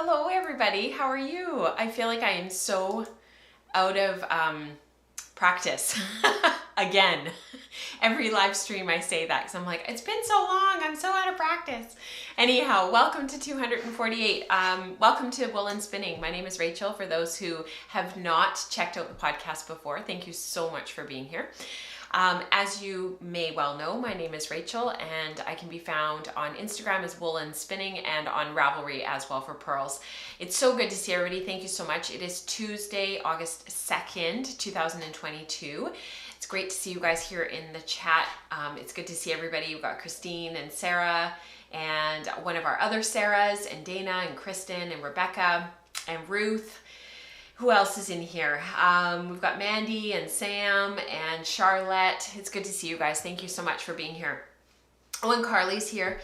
Hello everybody, how are you? I feel like I am so out of practice again. Every live stream I say that because I'm like, it's been so long, I'm so out of practice. Anyhow, welcome to 248. Welcome to Woolen Spinning. My name is Rachel. For those who have not checked out the podcast before, thank you so much for being here. As you may well know, my name is Rachel and I can be found on Instagram as Woolen Spinning and on Ravelry as well for pearls. It's so good to see everybody. Thank you so much. It is Tuesday, August 2nd, 2022. It's great to see you guys here in the chat. It's good to see everybody. We've got Christine and Sarah and one of our other Sarahs and Dana and Kristen and Rebecca and Ruth. Who else is in here? We've got Mandy and Sam and Charlotte. It's good to see you guys. Thank you so much for being here. Oh, and Carly's here.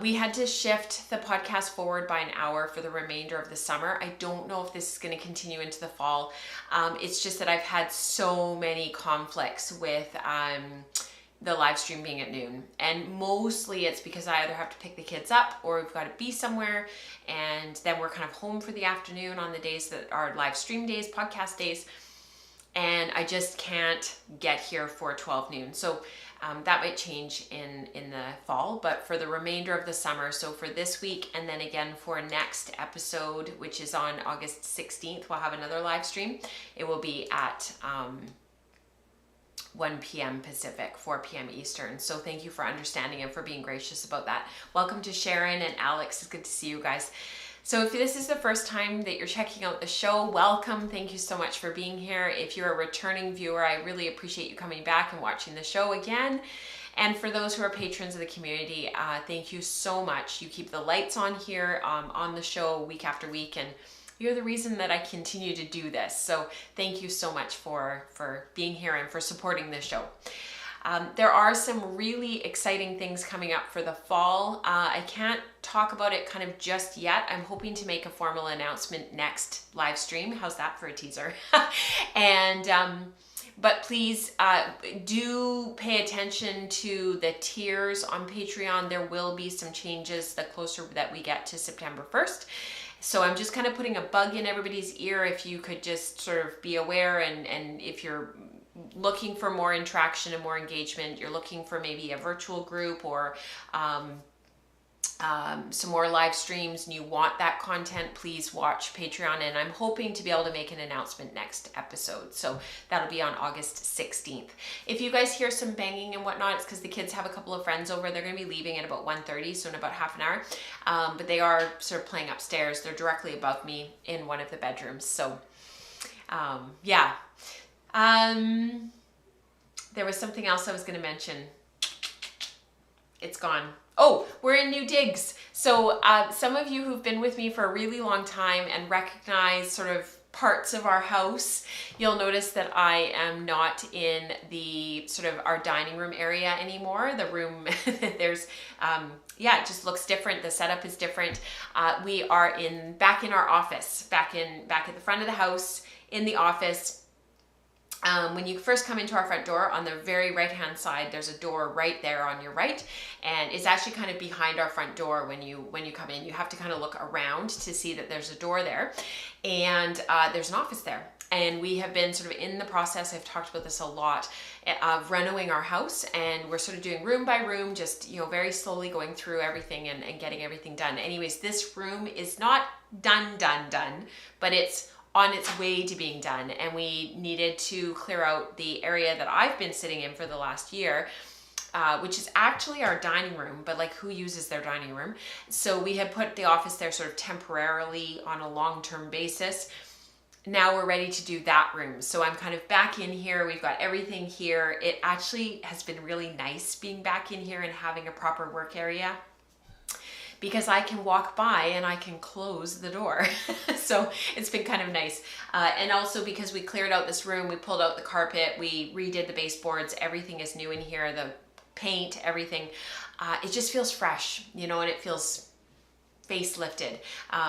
We had to shift the podcast forward by an hour for the remainder of the summer. I don't know if this is going to continue into the fall. It's just that I've had so many conflicts with the live stream being at noon, and mostly it's because I either have to pick the kids up or we've got to be somewhere, and then we're kind of home for the afternoon on the days that are live stream days, podcast days, and I just can't get here for 12 noon. So that might change in the fall, but for the remainder of the summer, so for this week and then again for next episode, which is on August 16th, we'll have another live stream. It will be at 1 p.m. Pacific, 4 p.m. Eastern. So thank you for understanding and for being gracious about that. Welcome to Sharon and Alex. It's good to see you guys. So if this is the first time that you're checking out the show, welcome. Thank you so much for being here. If you're a returning viewer, I really appreciate you coming back and watching the show again. And for those who are patrons of the community, thank you so much. You keep the lights on here on the show week after week, and you're the reason that I continue to do this. So thank you so much for being here and for supporting this show. There are some really exciting things coming up for the fall. I can't talk about it kind of just yet. I'm hoping to make a formal announcement next live stream. How's that for a teaser? But please do pay attention to the tiers on Patreon. There will be some changes the closer that we get to September 1st. So I'm just kind of putting a bug in everybody's ear if you could just sort of be aware, and if you're looking for more interaction and more engagement, you're looking for maybe a virtual group or some more live streams and you want that content, please watch Patreon, and I'm hoping to be able to make an announcement next episode. So that'll be on August 16th. If you guys hear some banging and whatnot, it's because the kids have a couple of friends over. They're going to be leaving at about 1:30, so in about half an hour. But they are sort of playing upstairs. They're directly above me in one of the bedrooms. So yeah. There was something else I was going to mention. It's gone. Oh, we're in new digs. So some of you who've been with me for a really long time and recognize sort of parts of our house, you'll notice that I am not in the sort of our dining room area anymore. The room, there's, yeah, it just looks different. The setup is different. We are back in our office, back at the front of the house in the office. When you first come into our front door, on the very right hand side, there's a door right there on your right, and it's actually kind of behind our front door. When you come in, you have to kind of look around to see that there's a door there, and there's an office there. And we have been sort of in the process, I've talked about this a lot, of renovating our house, and we're sort of doing room by room, just, you know, very slowly going through everything and getting everything done. Anyways, this room is not done, but it's on its way to being done, and we needed to clear out the area that I've been sitting in for the last year, which is actually our dining room, but like, who uses their dining room? So we had put the office there sort of temporarily on a long-term basis. Now we're ready to do that room. So I'm kind of back in here. We've got everything here. It actually has been really nice being back in here and having a proper work area, because I can walk by and I can close the door. So it's been kind of nice. And also because we cleared out this room, we pulled out the carpet, we redid the baseboards, everything is new in here, the paint, everything. It just feels fresh, you know, and it feels facelifted.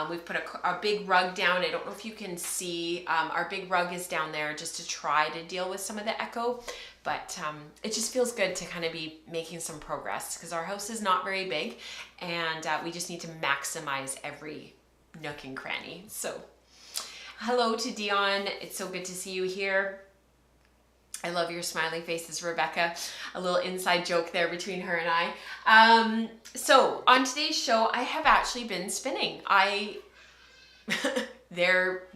We've put a big rug down. I don't know if you can see, our big rug is down there just to try to deal with some of the echo. But it just feels good to kind of be making some progress, because our house is not very big, and we just need to maximize every nook and cranny. So hello to Dion. It's so good to see you here. I love your smiley faces, Rebecca. A little inside joke there between her and I. So on today's show, I have actually been spinning. There,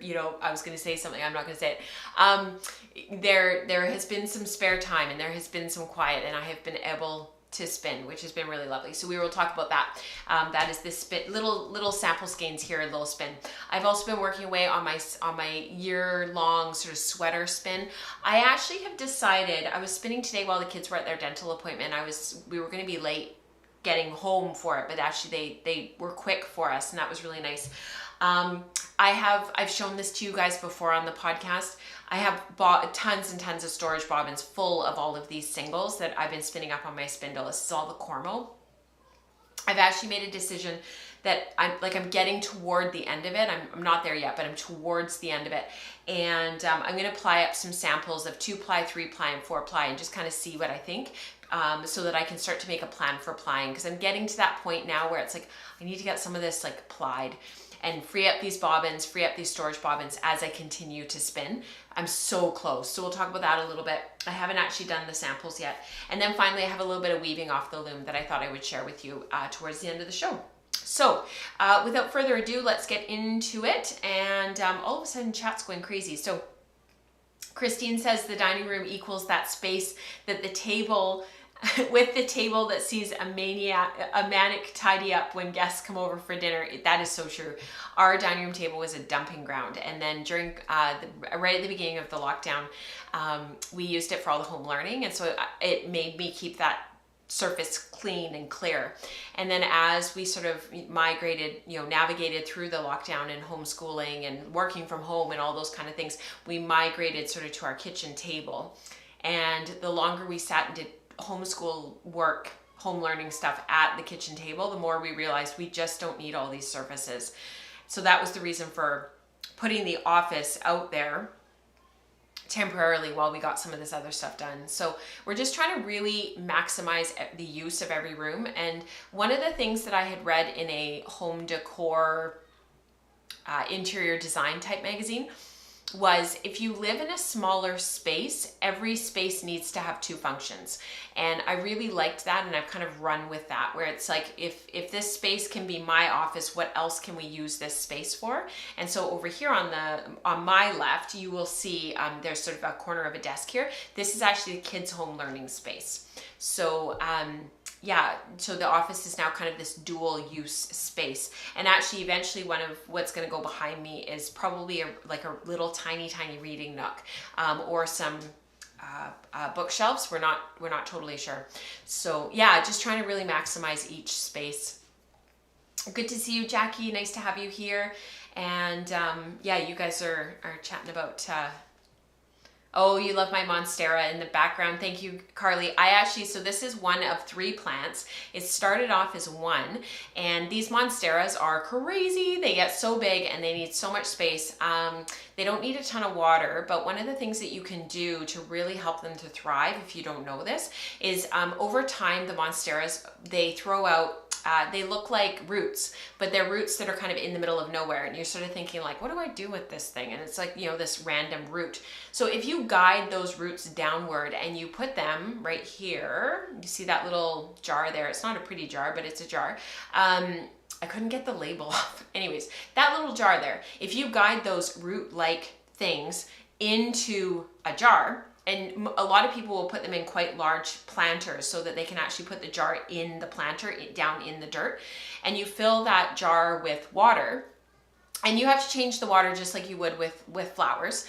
you know, I was going to say something, I'm not going to say it. There has been some spare time and there has been some quiet, and I have been able to spin, which has been really lovely. So we will talk about that. That is this little sample skeins here, a little spin. I've also been working away on my year-long sort of sweater spin. I actually have decided, I was spinning today while the kids were at their dental appointment. We were going to be late getting home for it, but actually they were quick for us, and that was really nice. I've shown this to you guys before on the podcast. I have bought tons and tons of storage bobbins full of all of these singles that I've been spinning up on my spindle. This is all the Cormo. I've actually made a decision that I'm getting toward the end of it. I'm not there yet, but I'm towards the end of it. And I'm going to ply up some samples of 2-ply, 3-ply, and 4-ply and just kind of see what I think, so that I can start to make a plan for plying. Because I'm getting to that point now where it's like, I need to get some of this like plied and free up these bobbins, free up these storage bobbins as I continue to spin. I'm so close. So we'll talk about that a little bit. I haven't actually done the samples yet. And then finally, I have a little bit of weaving off the loom that I thought I would share with you towards the end of the show. So without further ado, let's get into it. And all of a sudden, chat's going crazy. So Christine says the dining room equals that space that the table with the table that sees a manic tidy up when guests come over for dinner. That is so true. Our dining room table was a dumping ground, and then during right at the beginning of the lockdown, we used it for all the home learning, and so it made me keep that surface clean and clear. And then as we sort of navigated through the lockdown and homeschooling and working from home and all those kind of things, we migrated sort of to our kitchen table. And the longer we sat and did homeschool work, home learning stuff at the kitchen table, the more we realized we just don't need all these surfaces. So that was the reason for putting the office out there temporarily while we got some of this other stuff done. So we're just trying to really maximize the use of every room. And one of the things that I had read in a home decor interior design type magazine was, if you live in a smaller space, every space needs to have 2 functions. And I really liked that, and I've kind of run with that, where it's like, if this space can be my office, what else can we use this space for? And so over here on my left, you will see there's sort of a corner of a desk here. This is actually the kids' home learning space. So yeah, so the office is now kind of this dual use space. And actually, eventually, one of what's going to go behind me is probably a little tiny reading nook, or some bookshelves. We're not totally sure. So yeah, just trying to really maximize each space. Good to see you, Jackie. Nice to have you here. And yeah, you guys are chatting about oh, you love my monstera in the background. Thank you, Carly. So this is one of 3 plants. It started off as 1, and these monsteras are crazy. They get so big and they need so much space. They don't need a ton of water, but one of the things that you can do to really help them to thrive, if you don't know this, is over time, the monsteras, they throw out they look like roots, but they're roots that are kind of in the middle of nowhere. And you're sort of thinking like, what do I do with this thing? And it's like, this random root. So if you guide those roots downward and you put them right here, you see that little jar there. It's not a pretty jar, but it's a jar. I couldn't get the label off. Anyways, that little jar there, if you guide those root-like things into a jar, and a lot of people will put them in quite large planters so that they can actually put the jar in the planter, down in the dirt. And you fill that jar with water, and you have to change the water just like you would with flowers.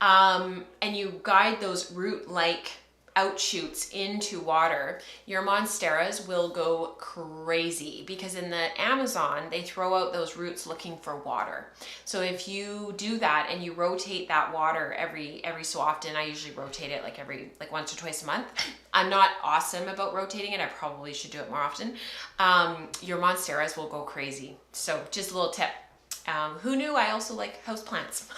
And you guide those root-like outshoots into water, your monsteras will go crazy, because in the Amazon, they throw out those roots looking for water. So if you do that and you rotate that water every so often, I usually rotate it like once or twice a month. I'm not awesome about rotating it. I probably should do it more often. Your monsteras will go crazy. So just a little tip. Who knew I also like houseplants?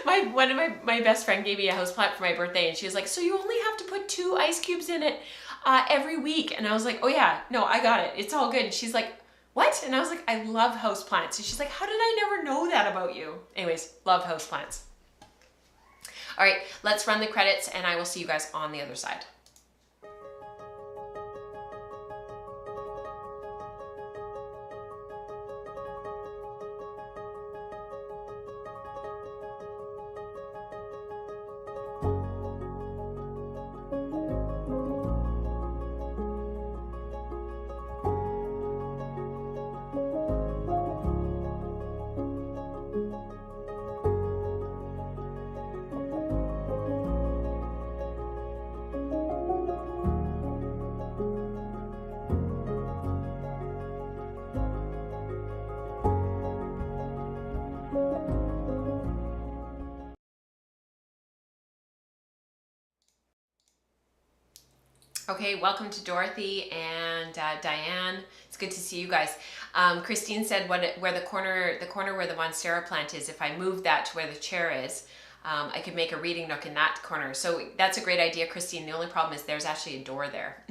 One of my best friend gave me a houseplant for my birthday, and she was like, so you only have to put 2 ice cubes in it every week. And I was like, oh yeah, no, I got it. It's all good. And she's like, what? And I was like, I love houseplants. And she's like, how did I never know that about you? Anyways, love houseplants. All right, let's run the credits and I will see you guys on the other side. Okay, welcome to Dorothy and Diane. It's good to see you guys. Christine said where the corner where the Monstera plant is, if I move that to where the chair is, I could make a reading nook in that corner. So that's a great idea, Christine. The only problem is there's actually a door there.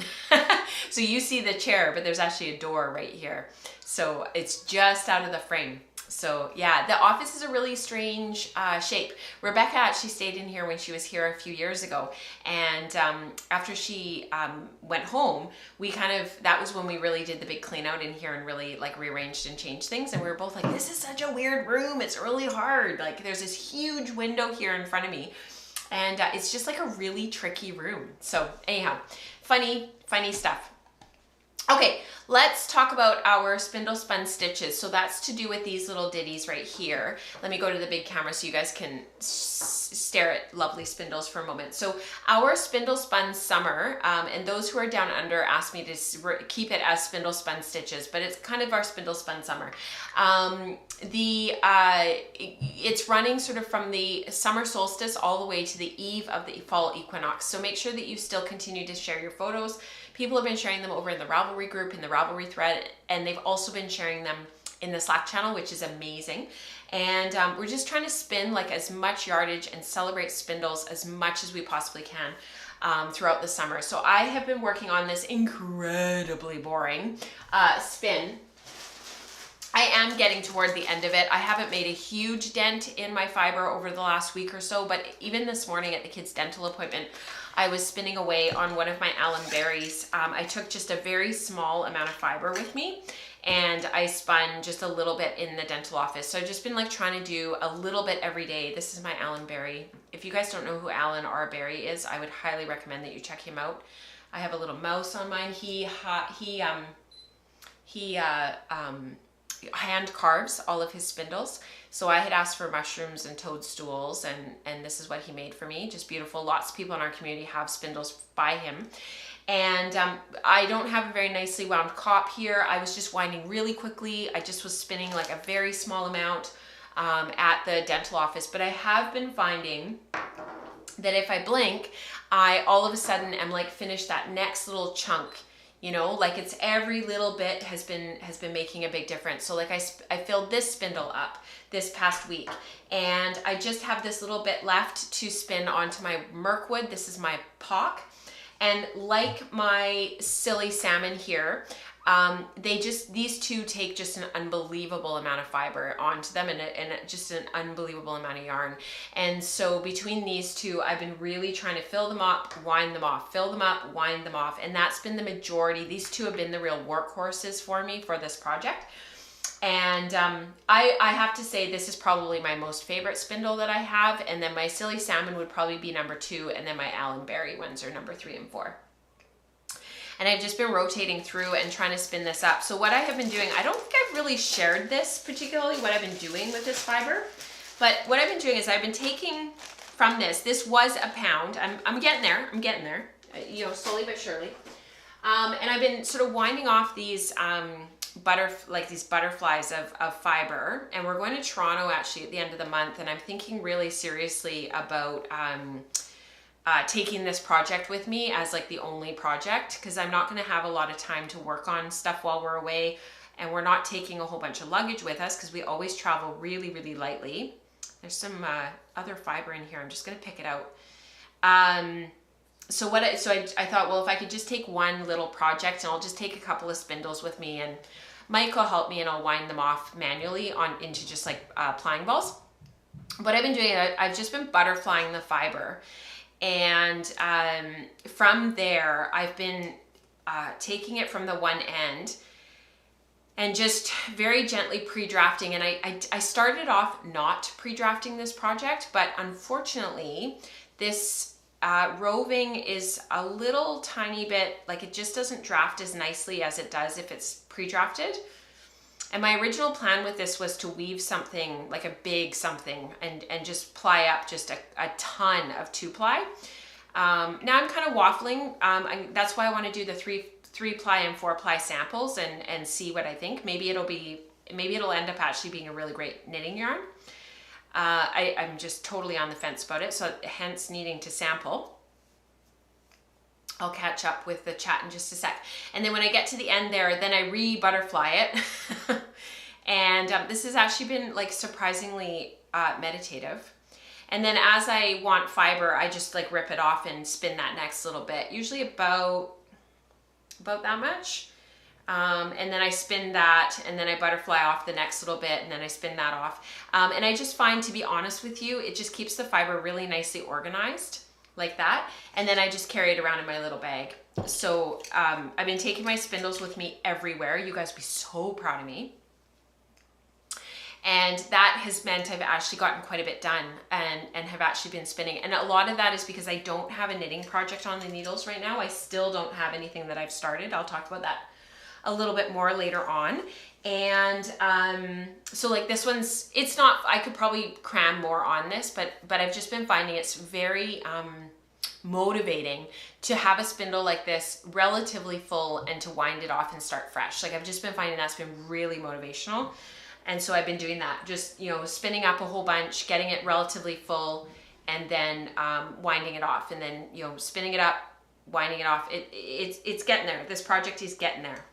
So you see the chair, but there's actually a door right here. So it's just out of the frame. So yeah, the office is a really strange shape. Rebecca actually stayed in here when she was here a few years ago. And after she went home, that was when we really did the big clean out in here and really like rearranged and changed things. And we were both like, this is such a weird room. It's really hard. Like there's this huge window here in front of me. And it's just like a really tricky room. So anyhow, funny stuff. Okay, let's talk about our spindle spun stitches. So that's to do with these little ditties right here. Let me go to the big camera so you guys can stare at lovely spindles for a moment. So our spindle spun summer, and those who are down under asked me to keep it as spindle spun stitches, but it's kind of our spindle spun summer. It's running sort of from the summer solstice all the way to the eve of the fall equinox. So make sure that you still continue to share your photos. People have been sharing them over in the Ravelry group, in the Ravelry thread, and they've also been sharing them in the Slack channel, which is amazing. And we're just trying to spin like as much yardage and celebrate spindles as much as we possibly can throughout the summer. So I have been working on this incredibly boring spin. I am getting toward the end of it. I haven't made a huge dent in my fiber over the last week or so, but even this morning at the kids' dental appointment, I was spinning away on one of my alum berries. I took just a very small amount of fiber with me and I spun just a little bit in the dental office. So I've just been like trying to do a little bit every day. This is my Alan Berry. If you guys don't know who Alan R. Berry is, I would highly recommend that you check him out. I have a little mouse on mine. He hand carves all of his spindles. So I had asked for mushrooms and toadstools and this is what he made for me. Just beautiful. Lots of people in our community have spindles by him. And I don't have a very nicely wound cop here. I was just winding really quickly. I just was spinning like a very small amount at the dental office. But I have been finding that if I blink, I all of a sudden am like finished that next little chunk. You know, like it's every little bit has been making a big difference. So like I filled this spindle up this past week and I just have this little bit left to spin onto my Mirkwood. This is my POC. And like my silly salmon here, these two take just an unbelievable amount of fiber onto them and just an unbelievable amount of yarn. And so between these two, I've been really trying to fill them up, wind them off, fill them up, wind them off. And that's been the majority. These two have been the real workhorses for me for this project. And I have to say this is probably my most favorite spindle that I have. And then my silly salmon would probably be number 2. And then my Allen Berry ones are number 3 and 4. And I've just been rotating through and trying to spin this up. So what I have been doing, I don't think I've really shared this particularly, what I've been doing with this fiber. But what I've been doing is I've been taking from this was a pound. I'm getting there, you know, slowly but surely. And I've been sort of winding off these butterflies of fiber. And we're going to Toronto actually at the end of the month. And I'm thinking really seriously about taking this project with me as like the only project, because I'm not going to have a lot of time to work on stuff while we're away, and we're not taking a whole bunch of luggage with us because we always travel really, really lightly. There's some other fiber in here. I'm just going to pick it out. So I thought, well, if I could just take one little project, and I'll just take a couple of spindles with me, and Mike will help me and I'll wind them off manually into just like plying balls. What I've been doing, I've just been butterflying the fiber, and from there I've been taking it from the one end and just very gently pre-drafting. And I started off not pre-drafting this project, but unfortunately this roving is a little tiny bit, like it just doesn't draft as nicely as it does if it's pre-drafted. And my original plan with this was to weave something, like a big something, and just ply up just a ton of 2-ply. Now I'm kind of waffling. That's why I want to do the 3-ply and 4-ply samples and see what I think. Maybe it'll end up actually being a really great knitting yarn. I'm just totally on the fence about it, so hence needing to sample. I'll catch up with the chat in just a sec. And then when I get to the end there, then I re-butterfly it. And this has actually been like surprisingly meditative. And then as I want fiber, I just like rip it off and spin that next little bit, usually about that much. And then I spin that, and then I butterfly off the next little bit, and then I spin that off. And I just find, to be honest with you, it just keeps the fiber really nicely organized like that. And then I just carry it around in my little bag. So I've been taking my spindles with me everywhere. You guys will be so proud of me. And that has meant I've actually gotten quite a bit done and have actually been spinning. And a lot of that is because I don't have a knitting project on the needles right now. I still don't have anything that I've started. I'll talk about that a little bit more later on. And so like this one's, it's not, I could probably cram more on this, but I've just been finding it's very motivating to have a spindle like this relatively full and to wind it off and start fresh. Like I've just been finding that's been really motivational. And so I've been doing that, just, you know, spinning up a whole bunch, getting it relatively full, and then winding it off, and then, you know, spinning it up, winding it off. It's getting there. This project is getting there.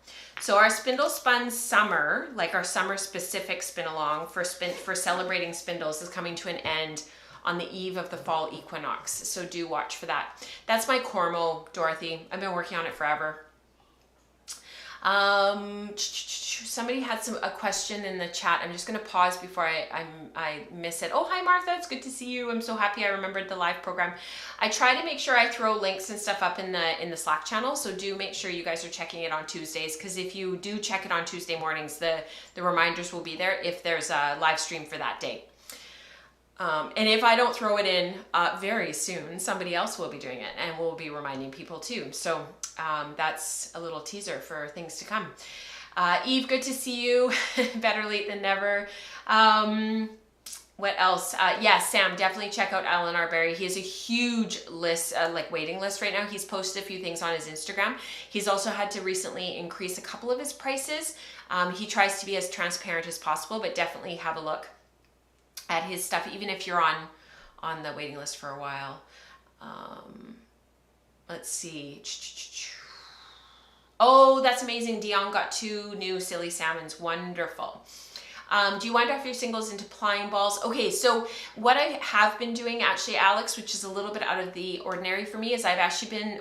So our Spindle Spun Summer, like our summer specific spin along for celebrating spindles, is coming to an end on the eve of the fall equinox. So do watch for that. That's my Cormo, Dorothy. I've been working on it forever. Somebody had a question in the chat. I'm just going to pause before I miss it. Oh, hi Martha, it's good to see you. I'm so happy I remembered the live program. I try to make sure I throw links and stuff up in the Slack channel, so do make sure you guys are checking it on Tuesdays, because if you do check it on Tuesday mornings, the reminders will be there if there's a live stream for that day. And if I don't throw it in very soon, somebody else will be doing it and we'll be reminding people too. So that's a little teaser for things to come. Eve, good to see you. Better late than never. What else? Yes, Sam, definitely check out Alan Arbery. He has a huge list, like waiting list right now. He's posted a few things on his Instagram. He's also had to recently increase a couple of his prices. He tries to be as transparent as possible, but definitely have a look at his stuff, even if you're on the waiting list for a while. Let's see. Oh, that's amazing. Dion got 2 new silly salmons. Wonderful. Do you wind off your singles into plying balls? Okay, so what I have been doing actually, Alex, which is a little bit out of the ordinary for me, is I've actually been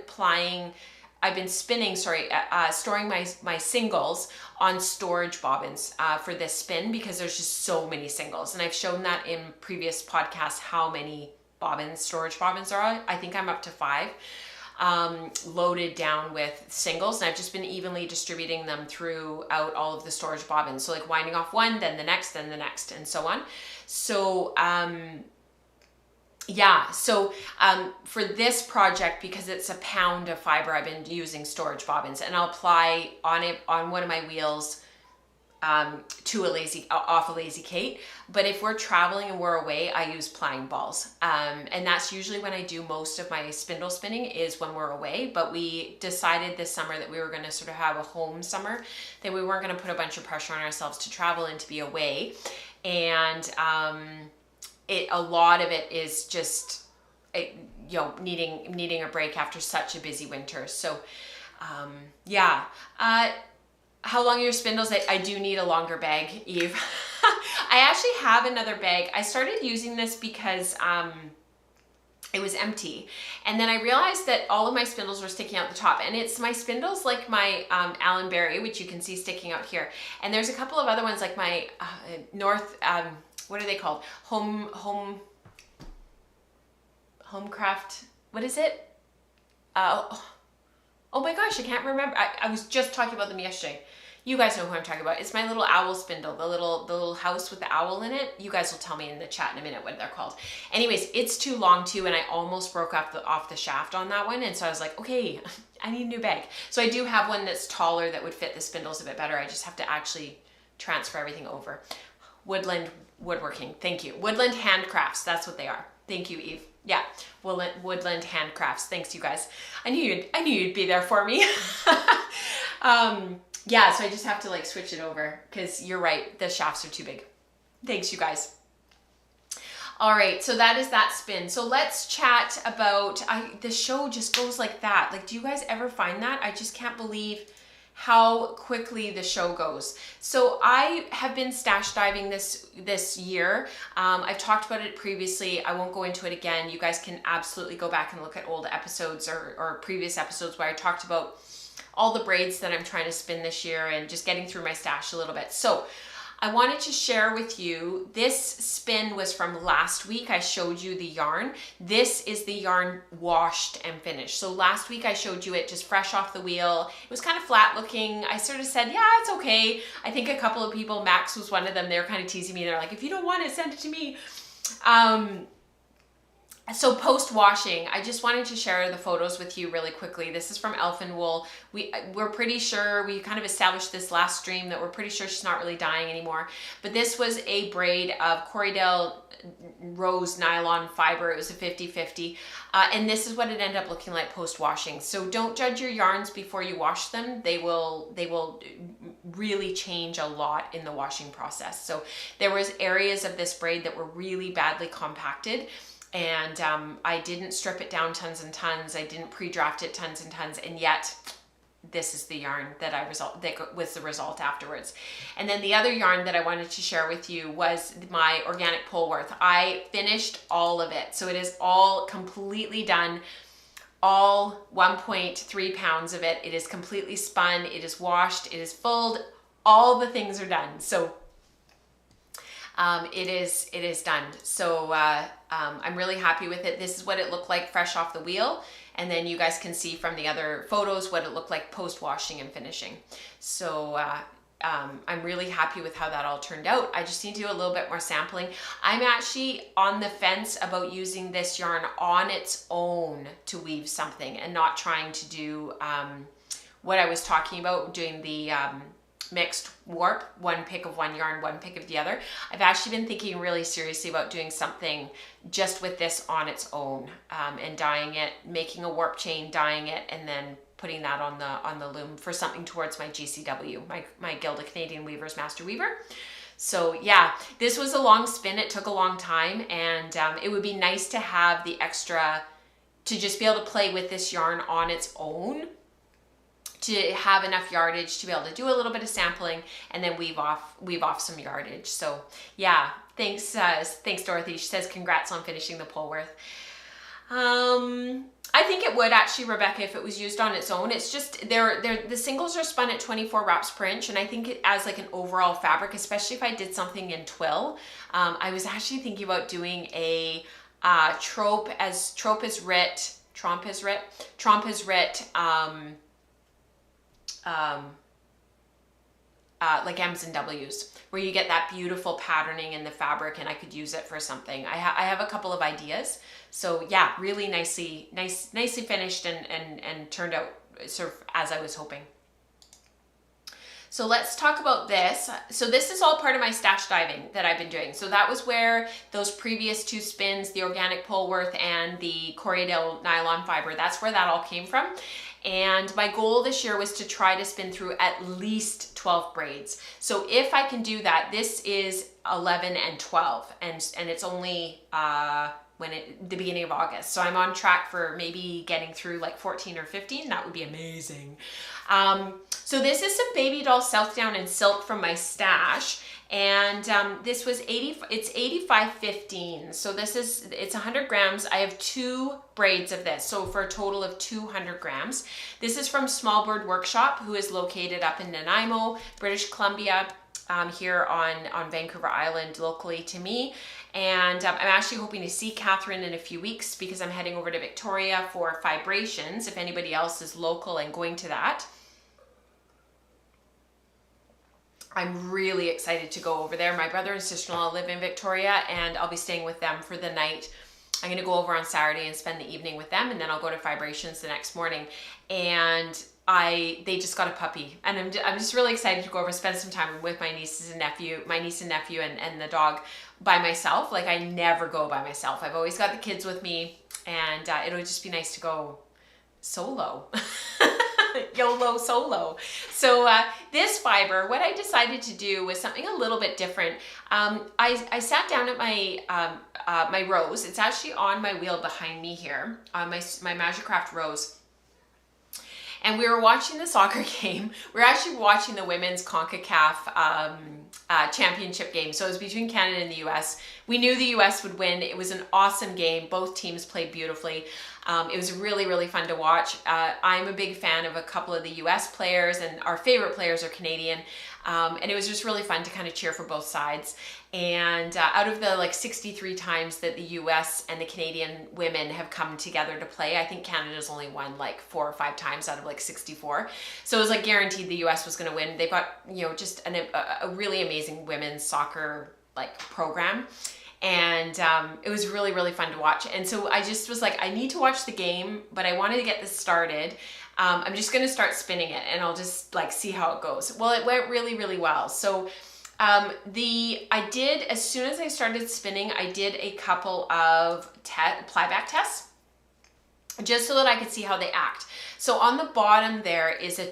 spinning, storing my singles on storage bobbins for this spin, because there's just so many singles. And I've shown that in previous podcasts how many storage bobbins there are. I think I'm up to 5 loaded down with singles, and I've just been evenly distributing them throughout all of the storage bobbins. So like winding off one, then the next, and so on. So yeah, so for this project, because it's a pound of fiber, I've been using storage bobbins, and I'll apply on one of my wheels off a Lazy Kate. But if we're traveling and we're away, I use plying balls. And that's usually when I do most of my spindle spinning, is when we're away. But we decided this summer that we were going to sort of have a home summer, that we weren't going to put a bunch of pressure on ourselves to travel and to be away. And a lot of it is just, needing a break after such a busy winter. So yeah. How long are your spindles? I do need a longer bag, Eve. I actually have another bag. I started using this because It was empty. And then I realized that all of my spindles were sticking out the top, and it's my spindles like my Allen Berry, which you can see sticking out here. And there's a couple of other ones like my North, what are they called? Homecraft, what is it? Oh my gosh, I can't remember. I was just talking about them yesterday. You guys know who I'm talking about. It's my little owl spindle, the little house with the owl in it. You guys will tell me in the chat in a minute what they're called. Anyways, it's too long too, and I almost broke off the shaft on that one, and so I was like, okay, I need a new bag. So I do have one that's taller that would fit the spindles a bit better. I just have to actually transfer everything over. Woodland woodworking, thank you. Woodland handcrafts, that's what they are. Thank you, Eve. Yeah, Woodland handcrafts. Thanks, you guys. I knew you'd be there for me. Yeah, so I just have to like switch it over because you're right, the shafts are too big. Thanks, you guys. All right, so that is that spin. So let's chat about, the show just goes like that. Like, do you guys ever find that? I just can't believe how quickly the show goes. So I have been stash diving this year. I've talked about it previously. I won't go into it again. You guys can absolutely go back and look at old episodes or previous episodes where I talked about all the braids that I'm trying to spin this year and just getting through my stash a little bit. So I wanted to share with you, this spin was from last week. I showed you the yarn. This is the yarn washed and finished. So last week I showed you it just fresh off the wheel. It was kind of flat looking. I sort of said, yeah, it's okay. I think a couple of people, Max was one of them, they were kind of teasing me. They're like, if you don't want it, send it to me. So post-washing, I just wanted to share the photos with you really quickly. This is from Elfin Wool. We're pretty sure, we kind of established this last stream that we're pretty sure she's not really dying anymore. But this was a braid of Corriedale Rose nylon fiber. It was a 50-50. And this is what it ended up looking like post-washing. So don't judge your yarns before you wash them. They will really change a lot in the washing process. So there was areas of this braid that were really badly compacted. And I didn't strip it down tons and tons. I didn't pre-draft it tons and tons. And yet this is the yarn that was the result afterwards. And then the other yarn that I wanted to share with you was my organic Polworth. I finished all of it. So it is all completely done. All 1.3 pounds of it. It is completely spun. It is washed. It is fulled. All the things are done. So it is done. So I'm really happy with it. This is what it looked like fresh off the wheel. And then you guys can see from the other photos what it looked like post-washing and finishing. So I'm really happy with how that all turned out. I just need to do a little bit more sampling. I'm actually on the fence about using this yarn on its own to weave something and not trying to do what I was talking about, doing the mixed warp, one pick of one yarn, one pick of the other. I've actually been thinking really seriously about doing something just with this on its own, and dyeing it, making a warp chain, dyeing it, and then putting that on the loom for something towards my GCW, my Guild of Canadian Weavers Master Weaver. So yeah, this was a long spin. It took a long time, and it would be nice to have the extra, to just be able to play with this yarn on its own, to have enough yardage to be able to do a little bit of sampling and then weave off some yardage. So yeah, thanks Dorothy. She says congrats on finishing the Polworth. I think it would actually, Rebecca, if it was used on its own. It's just the singles are spun at 24 wraps per inch, and I think it as like an overall fabric, especially if I did something in twill. I was actually thinking about doing a trompe as writ like M's and W's, where you get that beautiful patterning in the fabric, and I could use it for something. I have a couple of ideas. So yeah, really nicely finished and turned out sort of as I was hoping. So let's talk about this. So this is all part of my stash diving that I've been doing. So that was where those previous two spins, the organic Polworth and the Corriedale nylon fiber, that's where that all came from. And my goal this year was to try to spin through at least 12 braids. So if I can do that, this is 11 and 12, and it's only, the beginning of August. So I'm on track for maybe getting through like 14 or 15. That would be amazing. So this is some baby doll Southdown and silk from my stash. And this was it's 85.15. So it's 100 grams. I have 2 braids of this. So for a total of 200 grams. This is from Small Bird Workshop, who is located up in Nanaimo, British Columbia, here on Vancouver Island, locally to me. And I'm actually hoping to see Catherine in a few weeks because I'm heading over to Victoria for Vibrations, if anybody else is local and going to that. I'm really excited to go over there. My brother and sister-in-law live in Victoria, and I'll be staying with them for the night. I'm gonna go over on Saturday and spend the evening with them, and then I'll go to Vibrations the next morning. And they just got a puppy, and I'm just really excited to go over and spend some time with my niece and nephew and the dog by myself. Like, I never go by myself. I've always got the kids with me, and it'll just be nice to go solo. YOLO solo. So this fiber, what I decided to do was something a little bit different. I sat down at my rows. It's actually on my wheel behind me here, my Magicraft rows. And we were watching the soccer game. We were actually watching the women's CONCACAF championship game. So it was between Canada and the US. We knew the US would win. It was an awesome game. Both teams played beautifully. It was really, really fun to watch. I'm a big fan of a couple of the US players, and our favorite players are Canadian. And it was just really fun to kind of cheer for both sides. And out of the like 63 times that the US and the Canadian women have come together to play, I think Canada's only won like 4 or 5 times out of like 64. So it was like guaranteed the US was going to win. They've got, you know, just a really amazing women's soccer like program. And it was really, really fun to watch. And so I just was like, I need to watch the game, but I wanted to get this started. I'm just going to start spinning it, and I'll just like see how it goes. Well, it went really, really well. So I did, as soon as I started spinning, I did a couple of plyback tests just so that I could see how they act. So on the bottom there is the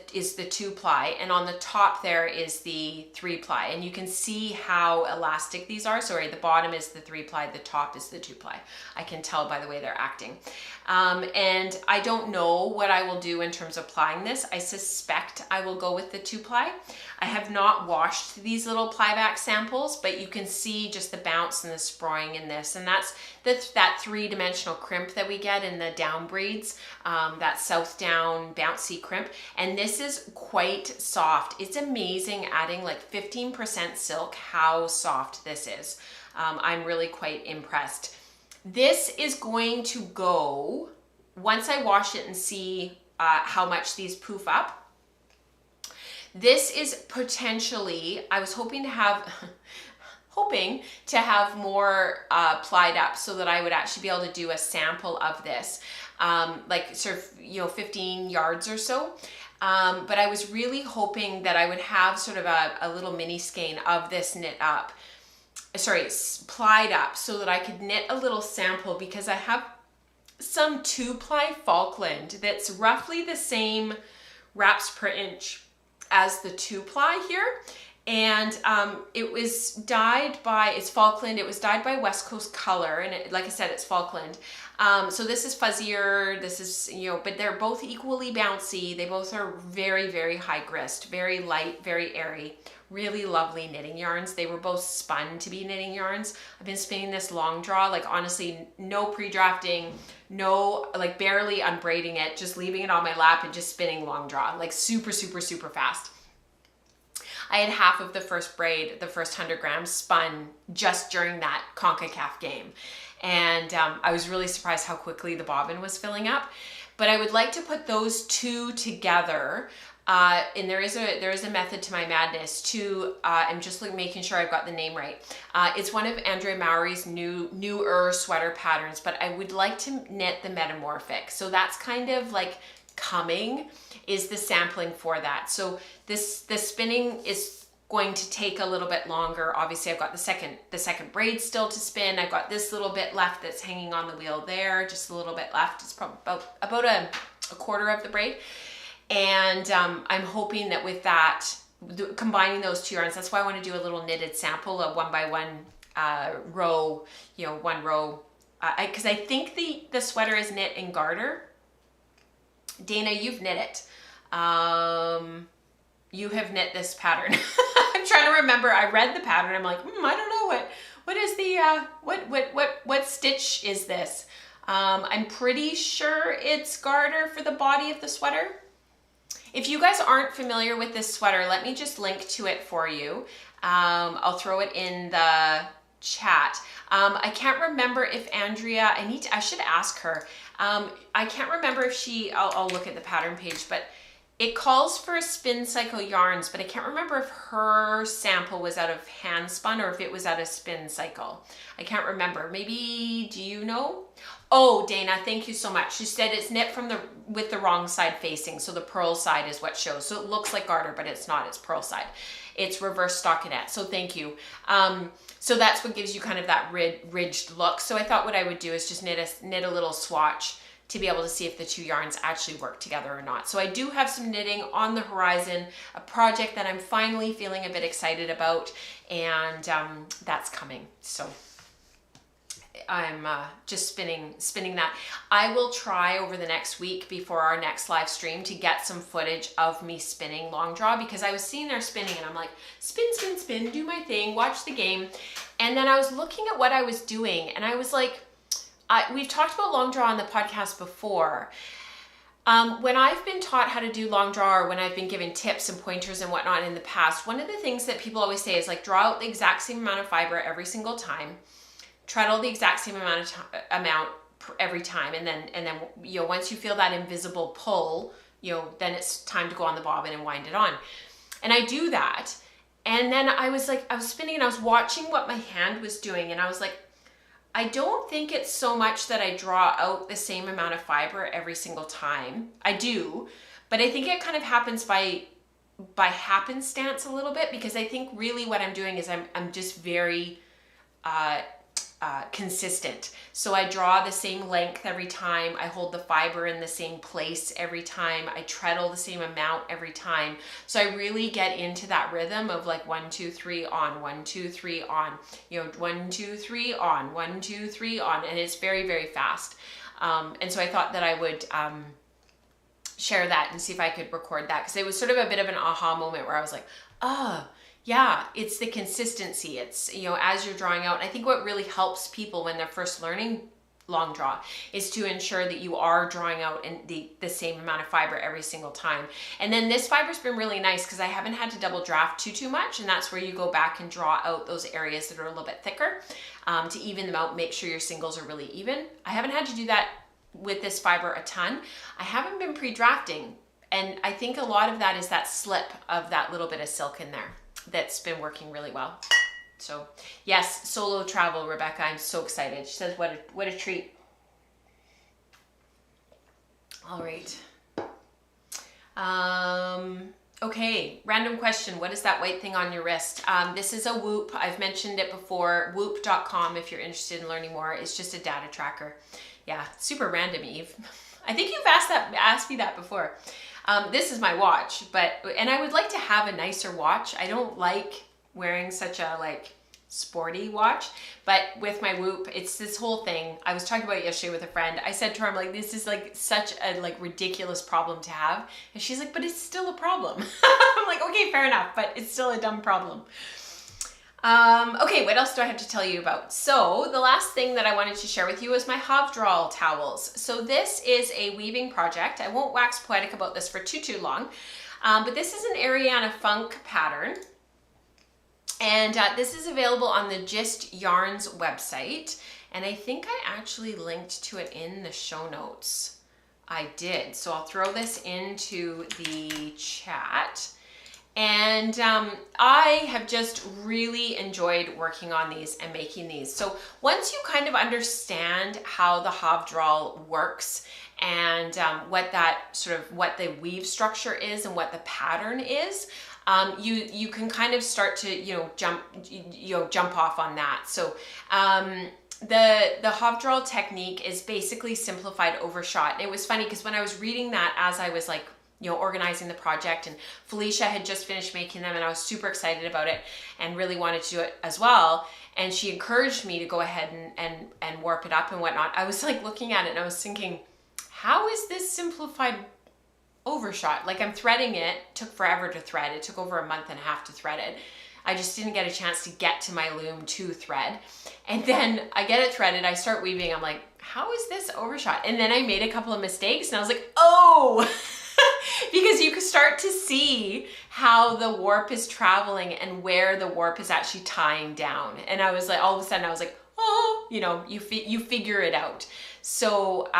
2-ply, and on the top there is the 3-ply, and you can see how elastic these are. Sorry, the bottom is the 3-ply, the top is the 2-ply. I can tell by the way they're acting. And I don't know what I will do in terms of applying this. I suspect I will go with the 2-ply. I have not washed these little plyback samples, but you can see just the bounce and the sproing in this, and that's that 3-dimensional crimp that we get in the down breeds, that Southdown bouncy crimp. And this is quite soft. It's amazing, adding like 15% silk, how soft this is. I'm really quite impressed. This is going to go, once I wash it and see how much these poof up, this is potentially, I was hoping to have more plied up so that I would actually be able to do a sample of this, like sort of, you know, 15 yards or so. But I was really hoping that I would have sort of a little mini skein of this plied up, so that I could knit a little sample, because I have some 2-ply Falkland that's roughly the same wraps per inch as the 2-ply here. And it was dyed by, it's Falkland, it was dyed by West Coast Color, and it, like I said, it's Falkland. So this is fuzzier, this is, you know, but they're both equally bouncy. They both are very, very high grist, very light, very airy, really lovely knitting yarns. They were both spun to be knitting yarns. I've been spinning this long draw, like honestly, no pre-drafting, no, like barely unbraiding it, just leaving it on my lap and just spinning long draw, like super, super, super fast. I had half of the first braid, the first 100 grams spun just during that CONCACAF game. And I was really surprised how quickly the bobbin was filling up. But I would like to put those two together. And there is a method to my madness to, I'm just like making sure I've got the name right. It's one of Andrea Mowry's newer sweater patterns, but I would like to knit the metamorphic. So that's kind of like coming, is the sampling for that. So the spinning is going to take a little bit longer. Obviously I've got the second braid still to spin. I've got this little bit left that's hanging on the wheel there, just a little bit left. It's probably about a quarter of the braid. And I'm hoping that with that, combining those 2 yarns, that's why I want to do a little knitted sample, a 1 by 1 row, you know, 1 row because I think the sweater is knit in garter. Dana, you've knit it. You have knit this pattern. I'm trying to remember. I read the pattern. I'm like, I don't know what is the what stitch is this? I'm pretty sure it's garter for the body of the sweater. If you guys aren't familiar with this sweater, let me just link to it for you. I'll throw it in the chat. I can't remember if Andrea, I should ask her. I can't remember if I'll look at the pattern page, but it calls for spin cycle yarns, but I can't remember if her sample was out of hand spun or if it was out of spin cycle. I can't remember. Maybe, do you know? Oh, Dana, thank you so much. She said it's knit with the wrong side facing, so the purl side is what shows. So it looks like garter, but it's not, it's purl side. It's reverse stockinette, so thank you. So that's what gives you kind of that ridged look. So I thought what I would do is just knit a little swatch to be able to see if the two yarns actually work together or not. So I do have some knitting on the horizon, a project that I'm finally feeling a bit excited about, and that's coming. So I'm just spinning that. I will try over the next week before our next live stream to get some footage of me spinning long draw, because I was sitting there spinning and I'm like, spin, spin, spin, do my thing, watch the game. And then I was looking at what I was doing and I was like, we've talked about long draw on the podcast before. When I've been taught how to do long draw, or when I've been given tips and pointers and whatnot in the past, one of the things that people always say is like, draw out the exact same amount of fiber every single time, treadle the exact same amount every time, and then once you feel that invisible pull, then it's time to go on the bobbin and wind it on. And I do that, and then I was spinning and I was watching what my hand was doing, and I was like, I don't think it's so much that I draw out the same amount of fiber every single time. I do, but I think it kind of happens by happenstance a little bit, because I think really what I'm doing is I'm just very consistent. So I draw the same length every time, I hold the fiber in the same place every time, I treadle the same amount every time. So I really get into that rhythm of like 1, 2, 3 on, 1, 2, 3 on, 1, 2, 3 on, 1, 2, 3 on, and it's very, very fast. And so I thought that I would share that and see if I could record that, because it was sort of a bit of an aha moment where I was like, yeah, it's the consistency. It's, as you're drawing out, I think what really helps people when they're first learning long draw is to ensure that you are drawing out in the same amount of fiber every single time. And then this fiber's been really nice because I haven't had to double draft too much, and that's where you go back and draw out those areas that are a little bit thicker to even them out, make sure your singles are really even. I haven't had to do that with this fiber a ton. I haven't been pre-drafting, and I think a lot of that is that slip of that little bit of silk in there that's been working really well. So yes, solo travel, Rebecca, I'm so excited. She says, what a treat. All right. Okay, random question. What is that white thing on your wrist? This is a Whoop. I've mentioned it before. Whoop.com if you're interested in learning more. It's just a data tracker. Yeah, super random, Eve. I think you've asked me that before. This is my watch, and I would like to have a nicer watch. I don't like wearing such a sporty watch, but with my Whoop, it's this whole thing. I was talking about it yesterday with a friend. I said to her, I'm like, this is such a ridiculous problem to have. And she's like, but it's still a problem. I'm like, okay, fair enough, but it's still a dumb problem. Okay, what else do I have to tell you about? So the last thing that I wanted to share with you is my Halvdrall towels. So this is a weaving project. I won't wax poetic about this for too long, but this is an Ariana Funk pattern. And this is available on the Gist Yarns website. And I think I actually linked to it in the show notes. I did. So I'll throw this into the chat. And I have just really enjoyed working on these and making these. So once you kind of understand how the Halvdrall works and what the weave structure is and what the pattern is, you can kind of start to jump off on that. So the Halvdrall technique is basically simplified overshot. It was funny because when I was reading that as I was organizing the project, and Felicia had just finished making them and I was super excited about it and really wanted to do it as well. And she encouraged me to go ahead and warp it up and whatnot. I was like looking at it and I was thinking, how is this simplified overshot? Like, I'm threading it, took forever to thread. It took over a month and a half to thread it. I just didn't get a chance to get to my loom to thread. And then I get it threaded, I start weaving, I'm like, how is this overshot? And then I made a couple of mistakes and I was like, oh, because you can start to see how the warp is traveling and where the warp is actually tying down. And I was like, all of a sudden I was like, oh, you figure it out. So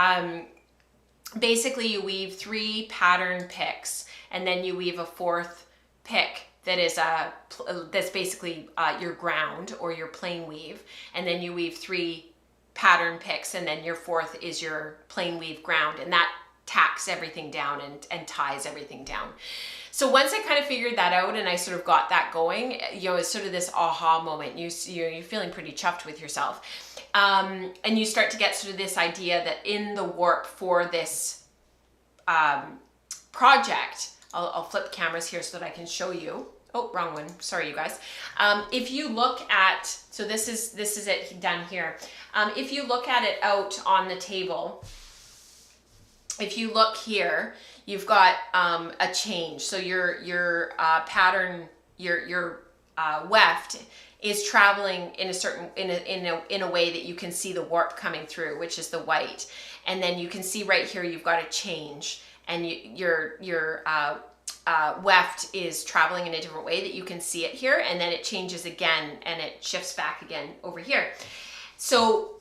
basically you weave 3 pattern picks and then you weave a 4th pick that is that's basically your ground or your plain weave, and then you weave 3 pattern picks and then your 4th is your plain weave ground, and that tacks everything down and ties everything down. So once I kind of figured that out and I sort of got that going, it's sort of this aha moment. You're feeling pretty chuffed with yourself. And you start to get sort of this idea that in the warp for this project, I'll flip cameras here so that I can show you. Oh, wrong one. Sorry, you guys. If you look at, so this is it done here. If you look at it out on the table, if you look here, you've got a change. So your pattern, your weft is traveling in a certain in a way that you can see the warp coming through, which is the white. And then you can see right here you've got a change, and your weft is traveling in a different way that you can see it here, and then it changes again and it shifts back again over here. So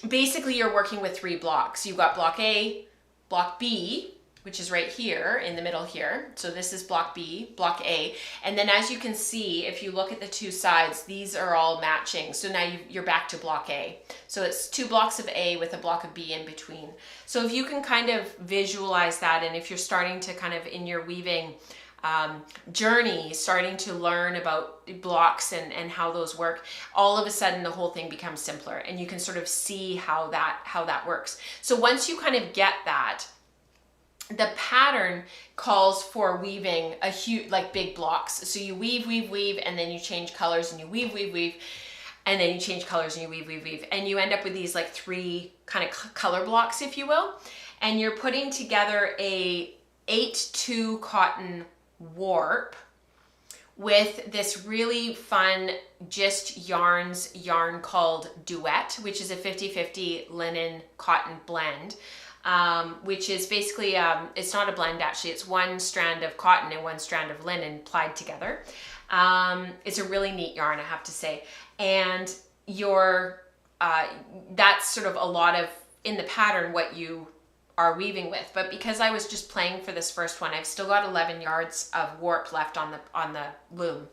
basically you're working with 3 blocks. You've got block A, block B, which is right here in the middle here. So this is block B, block A. And then as you can see, if you look at the 2 sides, these are all matching. So now you're back to block A. So it's 2 blocks of A with a block of B in between. So if you can kind of visualize that, and if you're starting to kind of in your weaving journey, starting to learn about blocks and how those work, all of a sudden the whole thing becomes simpler and you can sort of see how that works. So once you kind of get that, the pattern calls for weaving a huge, like big blocks. So you weave, and then you change colors, and you weave, and then you change colors, and you weave, and you end up with these like 3 kind of color blocks, if you will. And you're putting together a 8-2 cotton warp with this really fun Just Yarns yarn called Duet, which is a 50-50 linen cotton blend. Which is basically, it's not a blend actually, it's 1 strand of cotton and 1 strand of linen plied together. It's a really neat yarn, I have to say. And that's sort of a lot of, in the pattern, what you are weaving with. But because I was just playing for this first one, I've still got 11 yards of warp left on the loom.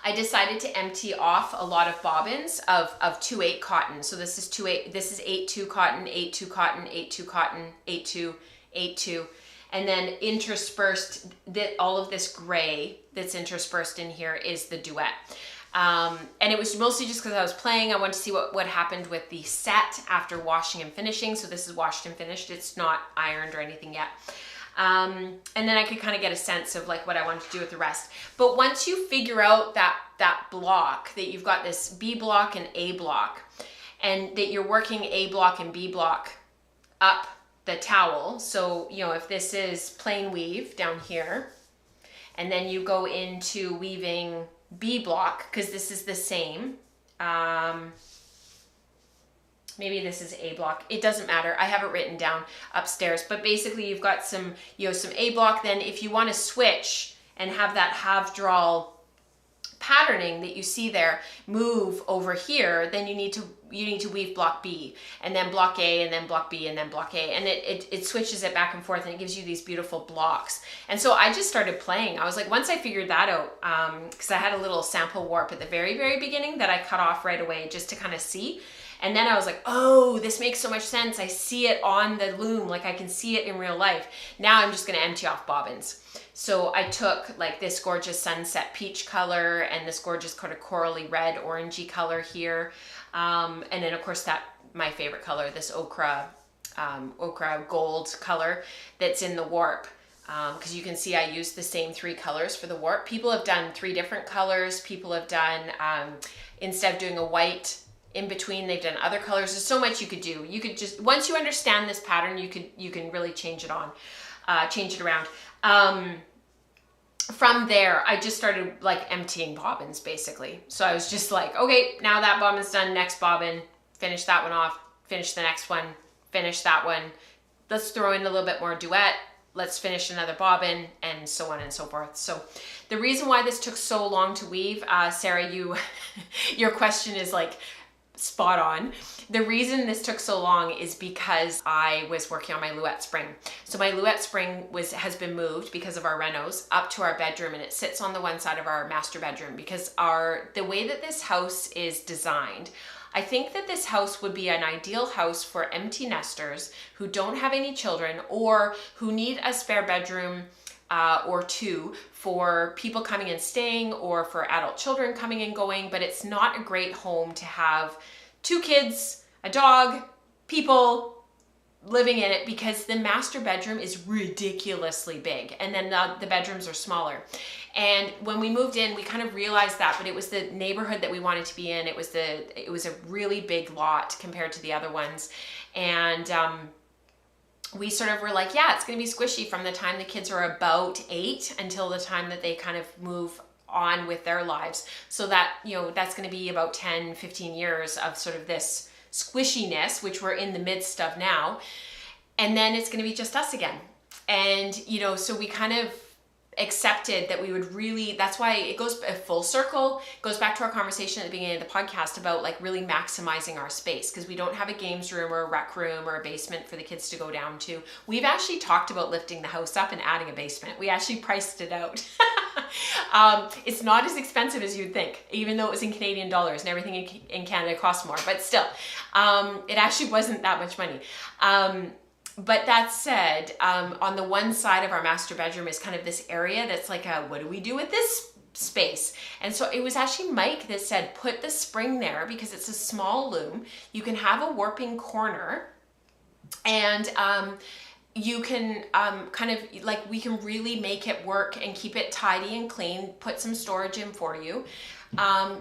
I decided to empty off a lot of bobbins of 2/8 cotton. So this is 8/2 cotton, 8/2 cotton, 8/2 cotton, 8/2, 8/2, and then interspersed all of this gray that's interspersed in here is the duet. And it was mostly just because I was playing. I wanted to see what happened with the set after washing and finishing. So this is washed and finished. It's not ironed or anything yet. And then I could kind of get a sense of like what I wanted to do with the rest. But once you figure out that block, that you've got this B block and A block, and that you're working A block and B block up the towel. So, if this is plain weave down here, and then you go into weaving B block, because this is the same, maybe this is A block. It doesn't matter. I have it written down upstairs. But basically you've got some A block. Then if you want to switch and have that Halvdrall patterning that you see there move over here, then you need to weave block B, and then block A, and then block B, and then block A. And it switches it back and forth, and it gives you these beautiful blocks. And so I just started playing. I was like, once I figured that out, because I had a little sample warp at the very, very beginning that I cut off right away just to kind of see. And then I was like, oh, this makes so much sense. I see it on the loom, like I can see it in real life. Now I'm just gonna empty off bobbins. So I took like this gorgeous sunset peach color and this gorgeous kind of corally red orangey color here. And then of course my favorite color, this ochre ochre gold color that's in the warp. Because you can see I used the same 3 colors for the warp. People have done 3 different colors. People have done, instead of doing a white in between, they've done other colors. There's so much you could do. You could just, once you understand this pattern, you can really change it around. From there, I just started like emptying bobbins basically. So I was just like, okay, now that bobbin's done, next bobbin, finish that one off, finish the next one, finish that one. Let's throw in a little bit more duet. Let's finish another bobbin, and so on and so forth. So the reason why this took so long to weave, Sarah, your question is like spot on. The reason this took so long is because I was working on my Louette spring. So my Louette spring has been moved because of our renos up to our bedroom, and it sits on the one side of our master bedroom because the way that this house is designed, I think that this house would be an ideal house for empty nesters who don't have any children or who need a spare bedroom or 2 for people coming and staying or for adult children coming and going, but it's not a great home to have 2 kids, a dog, people living in it because the master bedroom is ridiculously big and then the bedrooms are smaller. And when we moved in, we kind of realized that, but it was the neighborhood that we wanted to be in. It was a really big lot compared to the other ones. And we sort of were like, yeah, it's going to be squishy from the time the kids are about 8 until the time that they kind of move on with their lives. So that, that's going to be about 10, 15 years of sort of this squishiness, which we're in the midst of now. And then it's going to be just us again. And, so we kind of accepted that we would really, that's why it goes a full circle, goes back to our conversation at the beginning of the podcast about like really maximizing our space, because we don't have a games room or a rec room or a basement for the kids to go down to. We've actually talked about lifting the house up and adding a basement. We actually priced it out. It's not as expensive as you'd think, even though it was in Canadian dollars and everything in Canada costs more, but still, it actually wasn't that much money. But that said, on the one side of our master bedroom is kind of this area that's like, what do we do with this space? And so it was actually Mike that said, put the spring there because it's a small loom. You can have a warping corner and you can kind of like, we can really make it work and keep it tidy and clean, put some storage in for you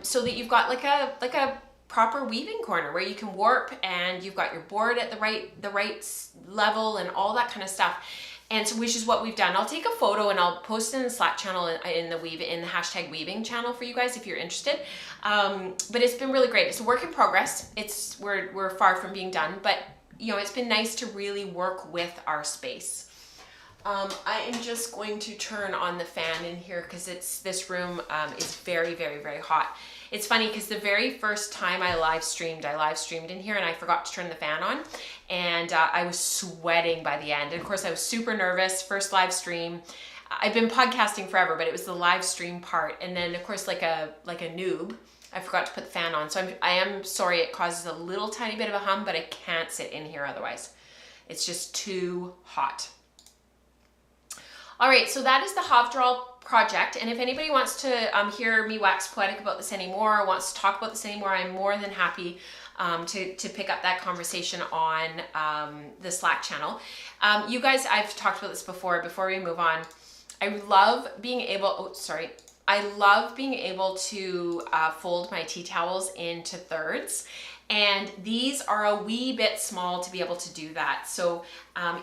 so that you've got like a proper weaving corner where you can warp and you've got your board at the right level and all that kind of stuff. And so, which is what we've done. I'll take a photo and I'll post it in the Slack channel in the hashtag weaving channel for you guys if you're interested. But it's been really great. It's a work in progress. We're far from being done, but it's been nice to really work with our space. I am just going to turn on the fan in here because this room is very, very, very hot. It's funny because the very first time I live streamed in here and I forgot to turn the fan on, and I was sweating by the end. And of course I was super nervous, first live stream. I've been podcasting forever, but it was the live stream part. And then of course like a noob, I forgot to put the fan on. So I am sorry it causes a little tiny bit of a hum, but I can't sit in here otherwise. It's just too hot. All right, so that is the Halvdrall project, and if anybody wants to hear me wax poetic about this anymore, or wants to talk about this anymore, I'm more than happy to pick up that conversation on the Slack channel. You guys, I've talked about this before we move on. I love being able, to fold my tea towels into thirds. And these are a wee bit small to be able to do that. So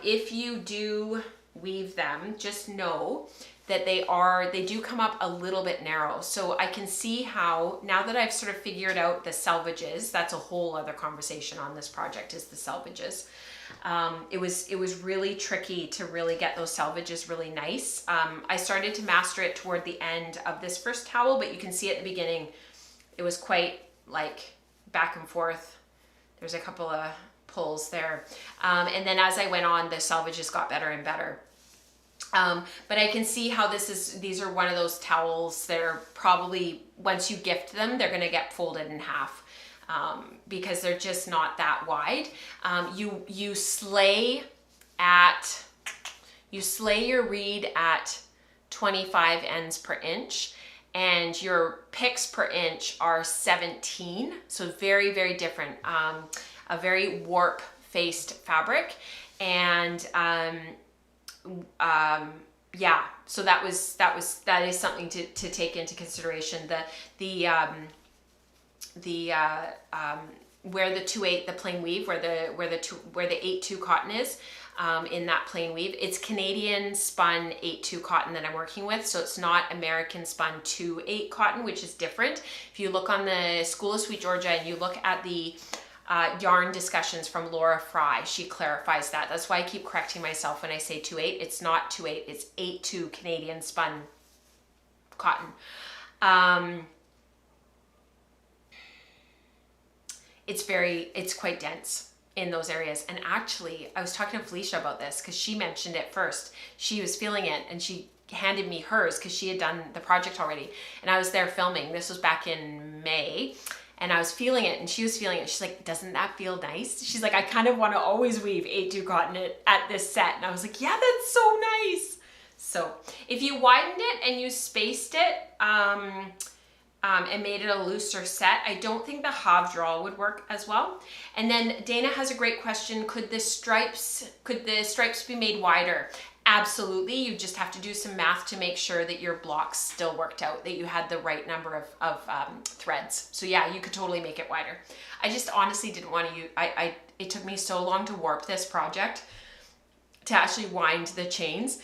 if you do weave them, just know that they do come up a little bit narrow. So I can see how, now that I've sort of figured out the selvages, that's a whole other conversation on this project, is the selvages. It was really tricky to really get those selvages really nice. I started to master it toward the end of this first towel, but you can see at the beginning, it was quite like back and forth. There's a couple of pulls there. And then as I went on, the selvages got better and better. But I can see how these are one of those towels that are probably, once you gift them, they're gonna get folded in half because they're just not that wide. You slay your reed at 25 ends per inch, and your picks per inch are 17. So very, very different. A very warp faced fabric. And yeah, so that is something to take into consideration. Where the 2/8, the plain weave, where the 8/2 cotton is, in that plain weave, it's Canadian spun 8/2 cotton that I'm working with. So it's not American spun 2/8 cotton, which is different. If you look on the School of Sweet Georgia and you look at the yarn discussions from Laura Fry, she clarifies that. That's why I keep correcting myself when I say 2/8. It's not 2/8, it's 8/2 Canadian spun cotton. It's quite dense in those areas. And actually, I was talking to Felicia about this because she mentioned it first. She was feeling it and she handed me hers because she had done the project already. And I was there filming. This was back in May. And I was feeling it and she was feeling it. She's like, doesn't that feel nice? She's like, I kind of want to always weave 8/2 cotton at this set. And I was like, yeah, that's so nice. So if you widened it and you spaced it, and made it a looser set, I don't think the Halvdrall would work as well. And then Dana has a great question. Could the stripes be made wider? Absolutely. You just have to do some math to make sure that your blocks still worked out, that you had the right number of threads. So yeah, you could totally make it wider. I just honestly didn't want to use, it took me so long to warp this project to actually wind the chains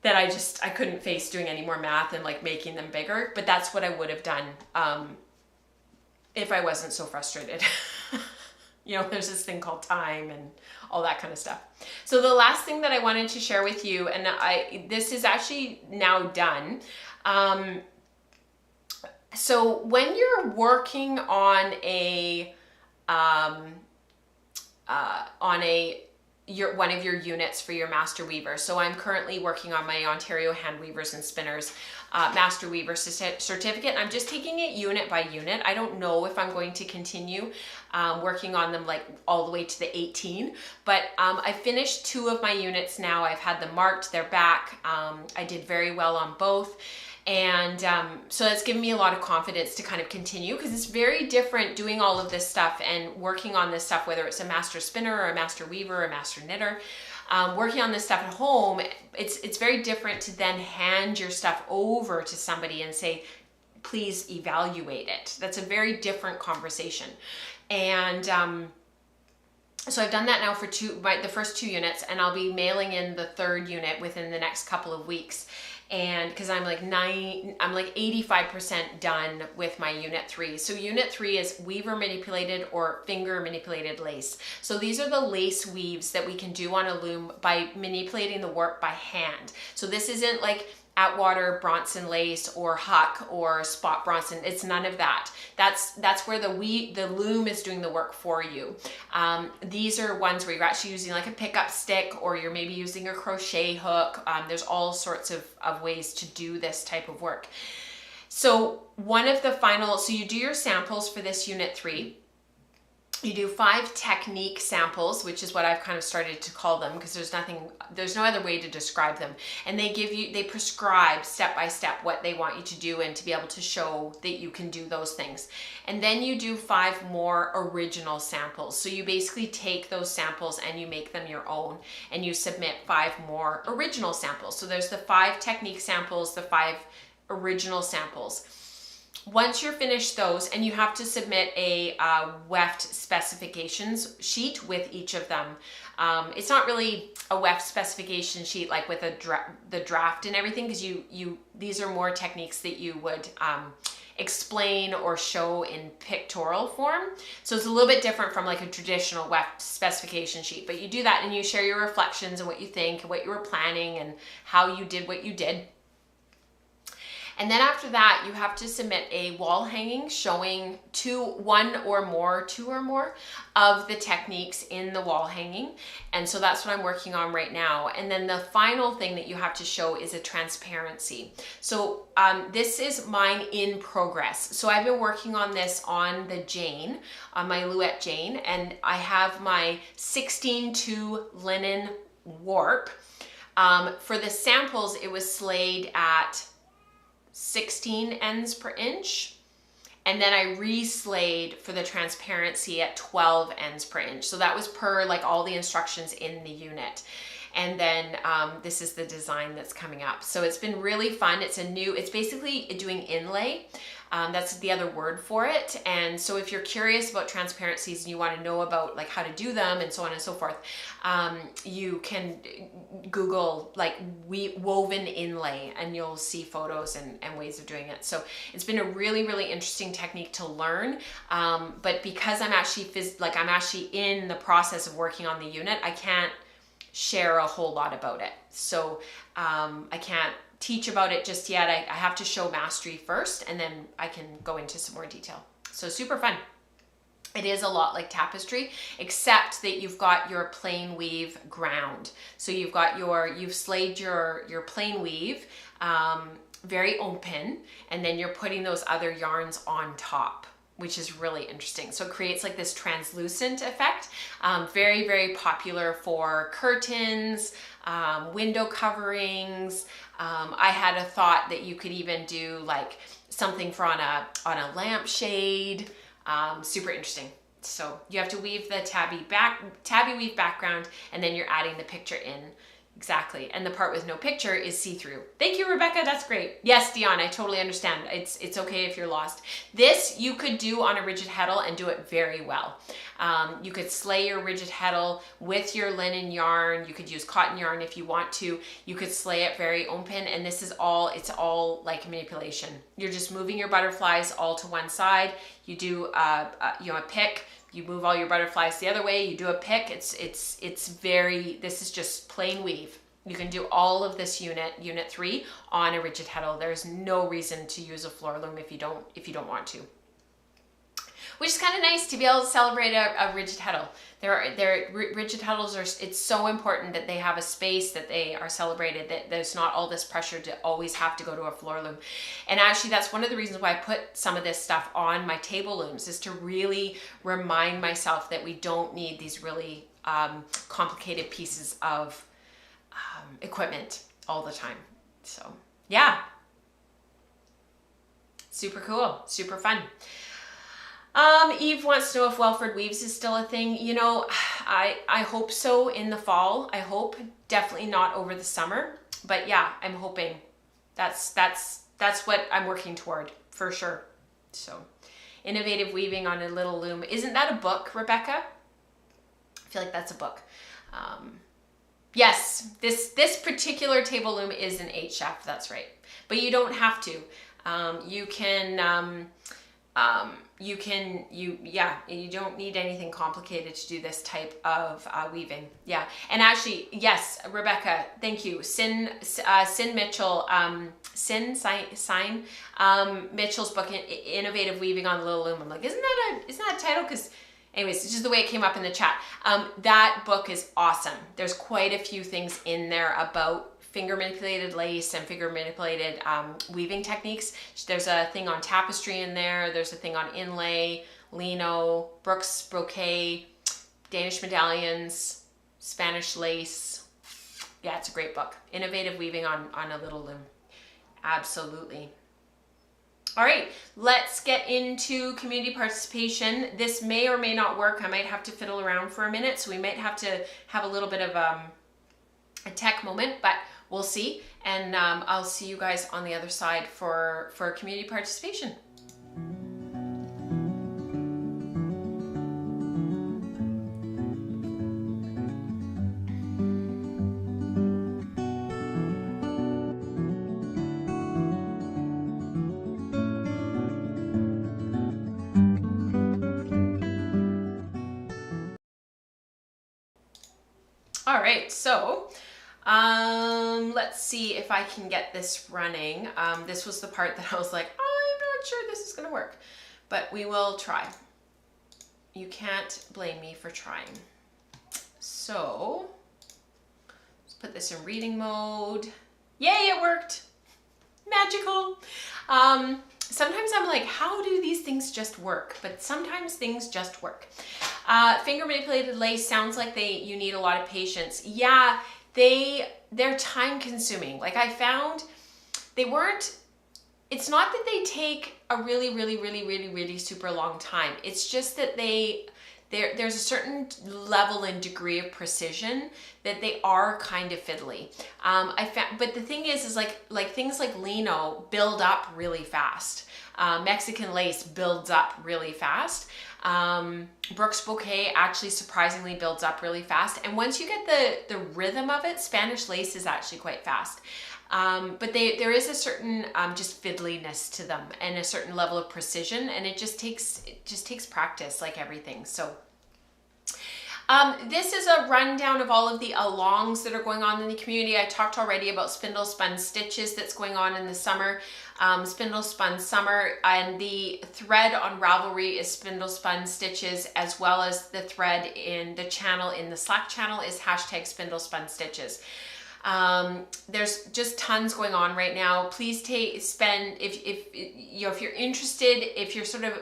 that I couldn't face doing any more math and like making them bigger. But that's what I would have done if I wasn't so frustrated. You know, there's this thing called time and all that kind of stuff. So the last thing that I wanted to share with you, and this is actually now done. So when you're working on one of your units for your master weaver. So I'm currently working on my Ontario Hand Weavers and Spinners master weaver certificate. I'm just taking it unit by unit. I don't know if I'm going to continue working on them like all the way to the 18, but I finished 2 of my units now. I've had them marked, they're back. I did very well on both. And so that's given me a lot of confidence to kind of continue, because it's very different doing all of this stuff and working on this stuff, whether it's a master spinner or a master weaver or a master knitter. Working on this stuff at home, it's very different to then hand your stuff over to somebody and say, please evaluate it. That's a very different conversation. And so I've done that now for the first 2 units, and I'll be mailing in the 3rd unit within the next couple of weeks. And because I'm like 85% done with my unit 3. So unit 3 is weaver manipulated or finger manipulated lace. So these are the lace weaves that we can do on a loom by manipulating the work by hand. So this isn't like Atwater Bronson lace or Huck or Spot Bronson. It's none of that. That's where the loom is doing the work for you. These are ones where you're actually using like a pickup stick, or you're maybe using a crochet hook. There's all sorts of ways to do this type of work. So so you do your samples for this unit 3. You do 5 technique samples, which is what I've kind of started to call them, because there's no other way to describe them. And they prescribe step by step what they want you to do and to be able to show that you can do those things. And then you do 5 more original samples. So you basically take those samples and you make them your own, and you submit 5 more original samples. So there's the 5 technique samples, the 5 original samples. Once you're finished those, and you have to submit a weft specifications sheet with each of them. It's not really a weft specification sheet like with the draft and everything, because these are more techniques that you would explain or show in pictorial form. So it's a little bit different from like a traditional weft specification sheet, but you do that and you share your reflections and what you think and what you were planning and how you did what you did. And then after that, you have to submit a wall hanging showing 2 or more of the techniques in the wall hanging. And so that's what I'm working on right now. And then the final thing that you have to show is a transparency. So this is mine in progress. So I've been working on this on the Jane, on my Louette Jane, and I have my 16-2 linen warp. For the samples, it was slayed at 16 ends per inch, And then I re-slayed for the transparency at 12 ends per inch. So that was per like all the instructions in the unit. And then this is the design that's coming up. So it's been really fun. It's basically doing inlay. That's the other word for it. And so if you're curious about transparencies and you want to know about like how to do them and so on and so forth, you can Google like woven inlay and you'll see photos and ways of doing it. So it's been a really, really interesting technique to learn. But because I'm actually in the process of working on the unit, I can't share a whole lot about it. So I can't teach about it just yet. I have to show mastery first, and then I can go into some more detail. So super fun. It is a lot like tapestry, except that you've got your plain weave ground. So you've slayed your plain weave very open, and then you're putting those other yarns on top, which is really interesting. So it creates like this translucent effect. Very, very popular for curtains, window coverings. I had a thought that you could even do like something for on a lampshade. Super interesting. So you have to weave the tabby weave background, and then you're adding the picture in. Exactly. And the part with no picture is see-through. Thank you, Rebecca. That's great. Yes, Dion, I totally understand. It's okay if you're lost. This you could do on a rigid heddle and do it very well. You could slay your rigid heddle with your linen yarn. You could use cotton yarn if you want to. You could slay it very open, and it's all like manipulation. You're just moving your butterflies all to one side. You do a pick. You move all your butterflies the other way, you do a pick. This is just plain weave. You can do all of this unit 3 on a rigid heddle. There's no reason to use a floor loom if you don't want to. Which is kind of nice to be able to celebrate a rigid heddle. Rigid heddles it's so important that they have a space, that they are celebrated, that there's not all this pressure to always have to go to a floor loom. And actually that's one of the reasons why I put some of this stuff on my table looms, is to really remind myself that we don't need these really complicated pieces of equipment all the time. So yeah, super cool, super fun. Eve wants to know if Welford Weaves is still a thing. You know, I hope so in the fall. I hope, definitely not over the summer, but yeah, I'm hoping. That's what I'm working toward for sure. So, innovative weaving on a little loom. Isn't that a book, Rebecca? I feel like that's a book. Yes, this particular table loom is an 8 shaft. That's right, but you don't have to. You don't need anything complicated to do this type of weaving. Yeah, and actually, yes, Rebecca, thank you. Sin Mitchell, Mitchell's book, Innovative Weaving on Little Loom. I'm like, isn't that a title? Because anyways, it's just the way it came up in the chat. That book is awesome. There's quite a few things in there about finger manipulated lace and finger manipulated weaving techniques. There's a thing on tapestry in there. There's a thing on inlay, lino, Brooks brocade, Danish medallions, Spanish lace. Yeah, it's a great book. Innovative weaving on a little loom. Absolutely. All right, let's get into community participation. This may or may not work. I might have to fiddle around for a minute, so we might have to have a little bit of a tech moment, but we'll see. And I'll see you guys on the other side for community participation. All right, so let's see if I can get this running. This was the part that I was like, I'm not sure this is gonna work, but we will try. You can't blame me for trying. So let's put this in reading mode. Yay, it worked. Magical. Sometimes I'm like, how do these things just work? But sometimes things just work. Finger manipulated lace sounds like you need a lot of patience. Yeah, they're time consuming. Like I found they weren't it's not that they take a really super long time. It's just that there's a certain level and degree of precision that they are kind of fiddly. But the thing is like things like lino build up really fast. Mexican lace builds up really fast. Brooks Bouquet actually surprisingly builds up really fast. And once you get the rhythm of it, Spanish lace is actually quite fast. But there is a certain just fiddliness to them and a certain level of precision, and it just takes practice, like everything. So this is a rundown of all of the alongs that are going on in the community. I talked already about Spindle Spun Stitches that's going on in the summer. Spindle Spun Summer, and the thread on Ravelry is Spindle Spun Stitches, as well as the thread in the channel, in the Slack channel, is hashtag Spindle Spun Stitches. There's just tons going on right now. Please spend, if you're interested, if you're sort of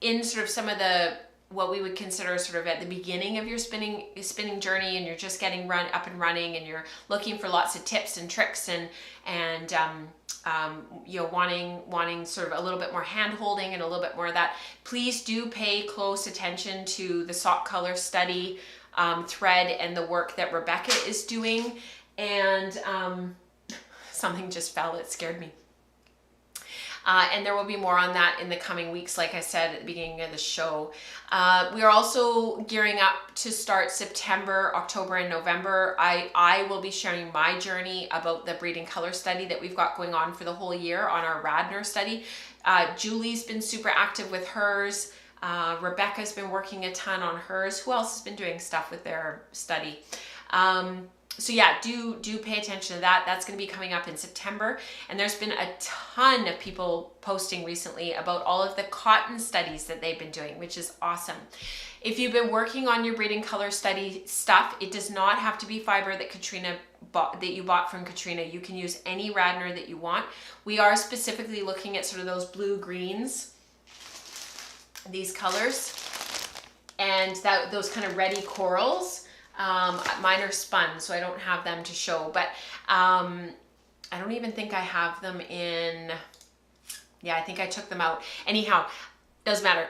in sort of some of the, what we would consider sort of at the beginning of your spinning journey, and you're just getting up and running, and you're looking for lots of tips and tricks and wanting sort of a little bit more hand holding and a little bit more of that, please do pay close attention to the sock color study thread and the work that Rebecca is doing. And something just fell, it scared me. And there will be more on that in the coming weeks, like I said at the beginning of the show. We are also gearing up to start September, October, and November. I will be sharing my journey about the breeding color study that we've got going on for the whole year on our Radnor study. Julie's been super active with hers. Rebecca's been working a ton on hers. Who else has been doing stuff with their study? So yeah, do pay attention to that. That's going to be coming up in September. And there's been a ton of people posting recently about all of the cotton studies that they've been doing, which is awesome. If you've been working on your breeding color study stuff, it does not have to be fiber that you bought from Katrina. You can use any Radnor that you want. We are specifically looking at sort of those blue greens, these colors, and those kind of reddy corals. Mine are spun, so I don't have them to show, but I don't even think I have them in. Yeah, I think I took them out. Anyhow, doesn't matter.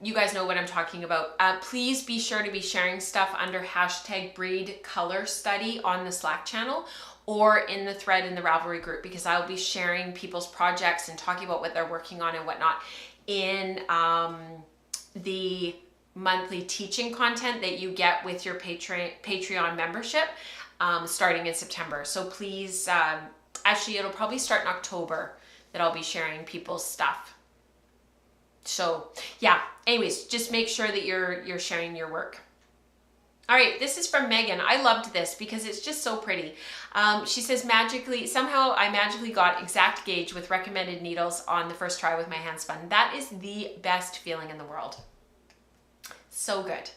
You guys know what I'm talking about. Please be sure to be sharing stuff under hashtag breed color study on the Slack channel or in the thread in the Ravelry group, because I'll be sharing people's projects and talking about what they're working on and whatnot in the monthly teaching content that you get with your Patreon membership starting in September. So please, actually it'll probably start in October that I'll be sharing people's stuff. So yeah, anyways, just make sure that you're sharing your work. All right, this is from Megan. I loved this because it's just so pretty. She says, somehow I magically got exact gauge with recommended needles on the first try with my hand spun. That is the best feeling in the world. So good.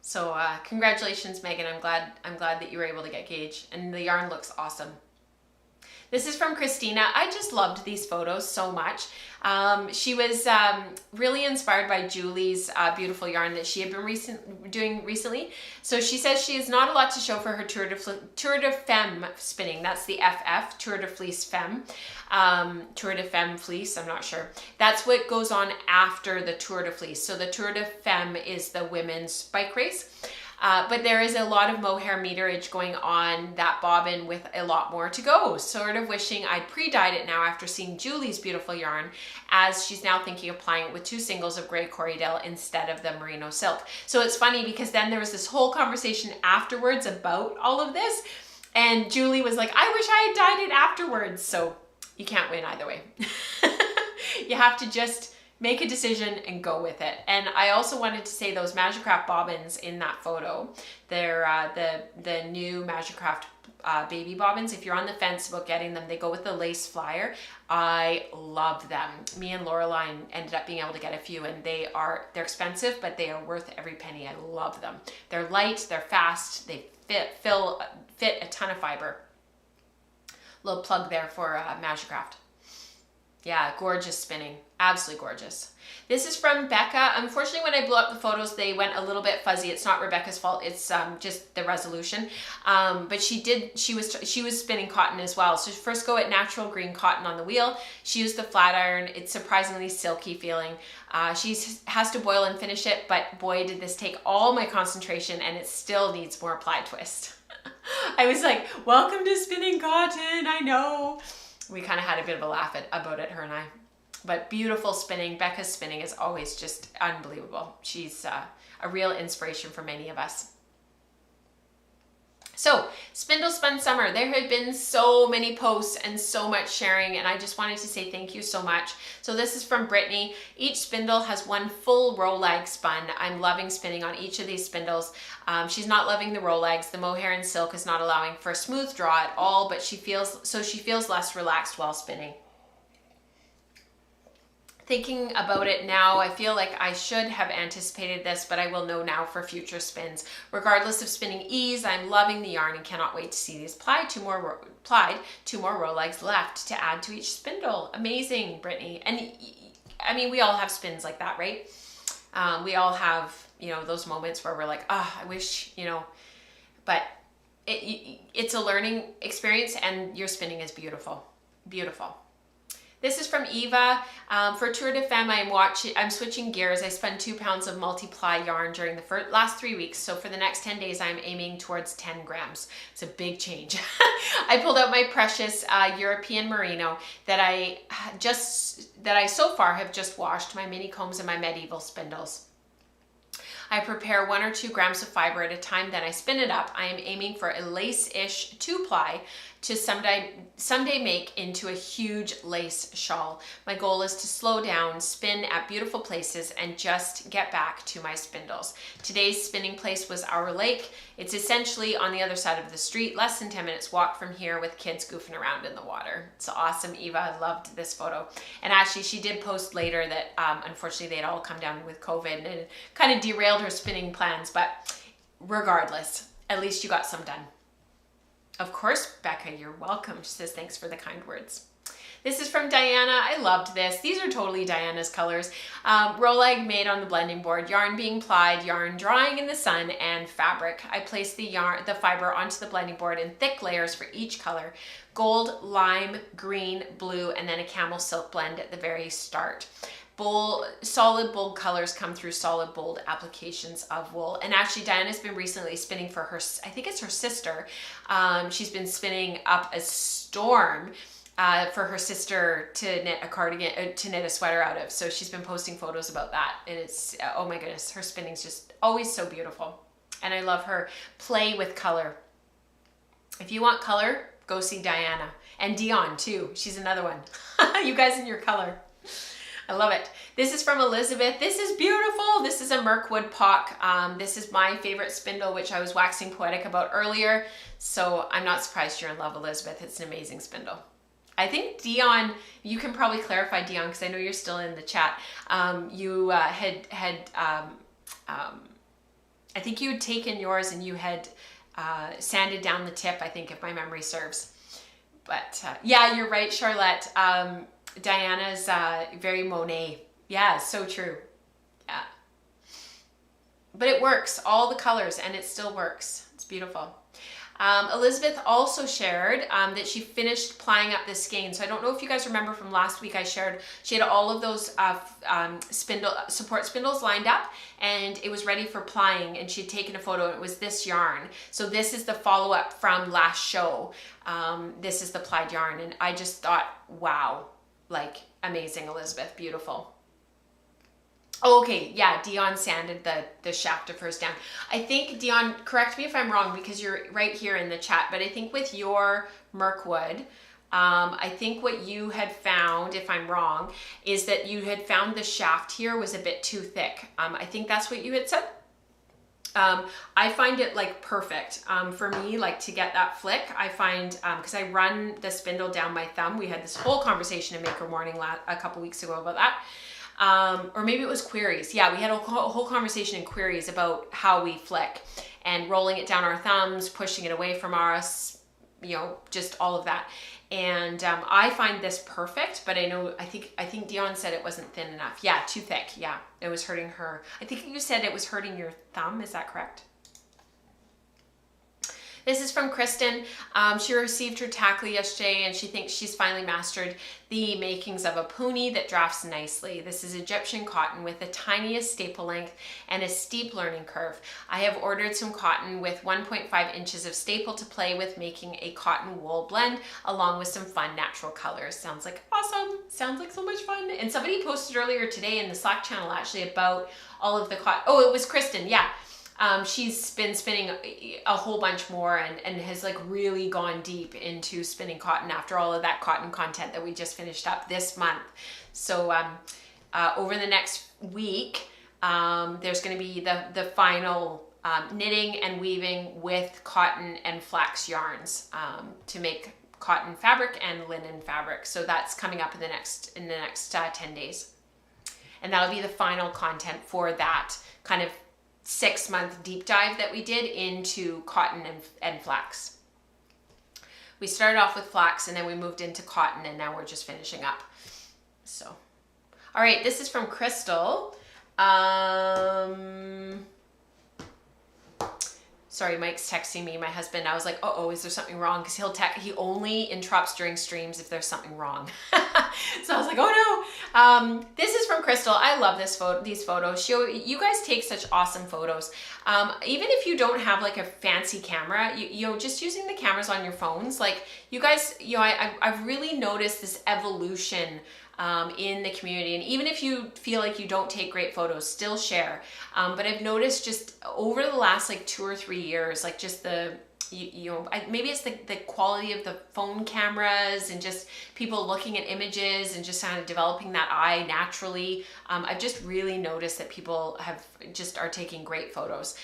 So congratulations, Megan. I'm glad that you were able to get gauge, and the yarn looks awesome. This is from Christina. I just loved these photos so much. She was really inspired by Julie's beautiful yarn that she had been doing recently. So she says she has not a lot to show for her Tour de Femme spinning. That's the FF, Tour de Fleece Femme. Tour de Femme Fleece, I'm not sure. That's what goes on after the Tour de Fleece. So the Tour de Femme is the women's bike race. But there is a lot of mohair meterage going on that bobbin with a lot more to go. Sort of wishing I'd pre-dyed it now after seeing Julie's beautiful yarn, as she's now thinking of applying it with 2 singles of gray Corriedale instead of the merino silk. So it's funny because then there was this whole conversation afterwards about all of this, and Julie was like, I wish I had dyed it afterwards. So you can't win either way. You have to just make a decision and go with it. And I also wanted to say those Magicraft bobbins in that photo, they're the new Magicraft baby bobbins. If you're on the fence about getting them, they go with the lace flyer. I love them. Me and Loreline ended up being able to get a few, and they're expensive, but they are worth every penny. I love them. They're light, they're fast, they fit a ton of fiber. Little plug there for Magicraft. Yeah, gorgeous spinning. Absolutely gorgeous. This is from Becca. Unfortunately, when I blew up the photos, they went a little bit fuzzy. It's not Rebecca's fault. It's just the resolution. But she was spinning cotton as well. So first go at natural green cotton on the wheel. She used the flat iron. It's surprisingly silky feeling. She has to boil and finish it, but boy, did this take all my concentration, and it still needs more ply twist. I was like, welcome to spinning cotton, I know. We kind of had a bit of a laugh about it, her and I. But beautiful spinning. Becca's spinning is always just unbelievable. She's a real inspiration for many of us. So, Spindle Spun Summer. There have been so many posts and so much sharing, and I just wanted to say thank you so much. So this is from Brittany. Each spindle has one full row lag spun. I'm loving spinning on each of these spindles. She's not loving the row lags. The mohair and silk is not allowing for a smooth draw at all, but she feels less relaxed while spinning. Thinking about it now, I feel like I should have anticipated this, but I will know now for future spins. Regardless of spinning ease, I'm loving the yarn and cannot wait to see these plied. Two more row legs left to add to each spindle. Amazing, Brittany. And I mean, we all have spins like that, right? We all have, you know, those moments where we're like, oh, I wish, you know, but it's a learning experience, and your spinning is beautiful, beautiful. This is from Eva. For Tour de Femme, I'm switching gears. I spun 2 pounds of multi-ply yarn during the last 3 weeks. So for the next 10 days, I'm aiming towards 10 grams. It's a big change. I pulled out my precious European merino that I so far have just washed, my mini combs and my medieval spindles. I prepare 1 or 2 grams of fiber at a time, then I spin it up. I am aiming for a lace-ish 2-ply to someday make into a huge lace shawl. My goal is to slow down, spin at beautiful places, and just get back to my spindles. Today's spinning place was our lake. It's essentially on the other side of the street, less than 10 minutes walk from here, with kids goofing around in the water. It's awesome, Eva. I loved this photo. And actually, she did post later that unfortunately they'd all come down with COVID, and it kind of derailed her spinning plans, but regardless, at least you got some done. Of course, Becca, you're welcome. She says, thanks for the kind words. This is from Diana. I loved this. These are totally Diana's colors. Row leg made on the blending board, yarn being plied, yarn drying in the sun, and fabric. I placed the fiber onto the blending board in thick layers for each color: gold, lime, green, blue, and then a camel silk blend at the very start. Solid bold colors come through solid bold applications of wool. And actually, Diana's been recently spinning for her, I think it's her sister. She's been spinning up a storm for her sister to knit a cardigan, to knit a sweater out of. So she's been posting photos about that, and it's, oh my goodness, her spinning's just always so beautiful. And I love her play with color. If you want color, go see Diana. And Dion too, she's another one. You guys in your color. I love it. This is from Elizabeth. This is beautiful. This is a Mirkwood Pock. This is my favorite spindle, which I was waxing poetic about earlier. So I'm not surprised you're in love, Elizabeth. It's an amazing spindle. I think Dion, you can probably clarify, Dion, because I know you're still in the chat. You I think you had taken yours and you had sanded down the tip, I think, if my memory serves. But yeah, you're right, Charlotte. Diana's very Monet. Yeah, so true. Yeah. But it works, all the colors, and it still works. It's beautiful. Elizabeth also shared that she finished plying up this skein. So I don't know if you guys remember from last week, I shared, she had all of those support spindles lined up, and it was ready for plying, and she'd taken a photo, and it was this yarn. So this is the follow-up from last show. This is the plied yarn, and I just thought, wow, like amazing, Elizabeth, beautiful. Okay, yeah, Dion sanded the shaft of hers down. I think, Dion, correct me if I'm wrong, because you're right here in the chat, but I think with your Mirkwood, I think what you had found, if I'm wrong, is that you had found the shaft here was a bit too thick. I think that's what you had said. I find it like perfect. For me, like to get that flick, I find, because I run the spindle down my thumb. We had this whole conversation in Maker Morning a couple weeks ago about that. Or maybe it was queries. Yeah, we had a whole conversation in queries about how we flick and rolling it down our thumbs, pushing it away from us, you know, just all of that. And I find this perfect, but I think Dion said it wasn't thin enough. Yeah, too thick. Yeah, it was hurting her. I think you said it was hurting your thumb. Is that correct? This is from Kristen. She received her tackle yesterday and she thinks she's finally mastered the makings of a pony that drafts nicely. This is Egyptian cotton with the tiniest staple length and a steep learning curve. I have ordered some cotton with 1.5 inches of staple to play with, making a cotton wool blend along with some fun natural colors. Sounds like awesome. Sounds like so much fun. And somebody posted earlier today in the Slack channel actually about all of the cotton. Oh, it was Kristen. Yeah. She's been spinning a whole bunch more and has like really gone deep into spinning cotton after all of that cotton content that we just finished up this month. So over the next week, there's going to be the final knitting and weaving with cotton and flax yarns to make cotton fabric and linen fabric. So that's coming up in the next 10 days. And that'll be the final content for that kind of 6-month deep dive that we did into cotton and flax. We started off with flax and then we moved into cotton and now we're just finishing up. So, all right, this is from Crystal. Sorry, Mike's texting me, my husband. I was like, uh-oh, is there something wrong? Because he only interrupts during streams if there's something wrong. So I was like, oh no. This is from Crystal. I love these photos. You guys take such awesome photos. Even if you don't have like a fancy camera, you know, just using the cameras on your phones, like you guys, you know, I've really noticed this evolution in the community. And even if you feel like you don't take great photos, still share. But I've noticed just over the last like 2 or 3 years, like just maybe it's the quality of the phone cameras and just people looking at images and just kind of developing that eye naturally. I've just really noticed that people are taking great photos.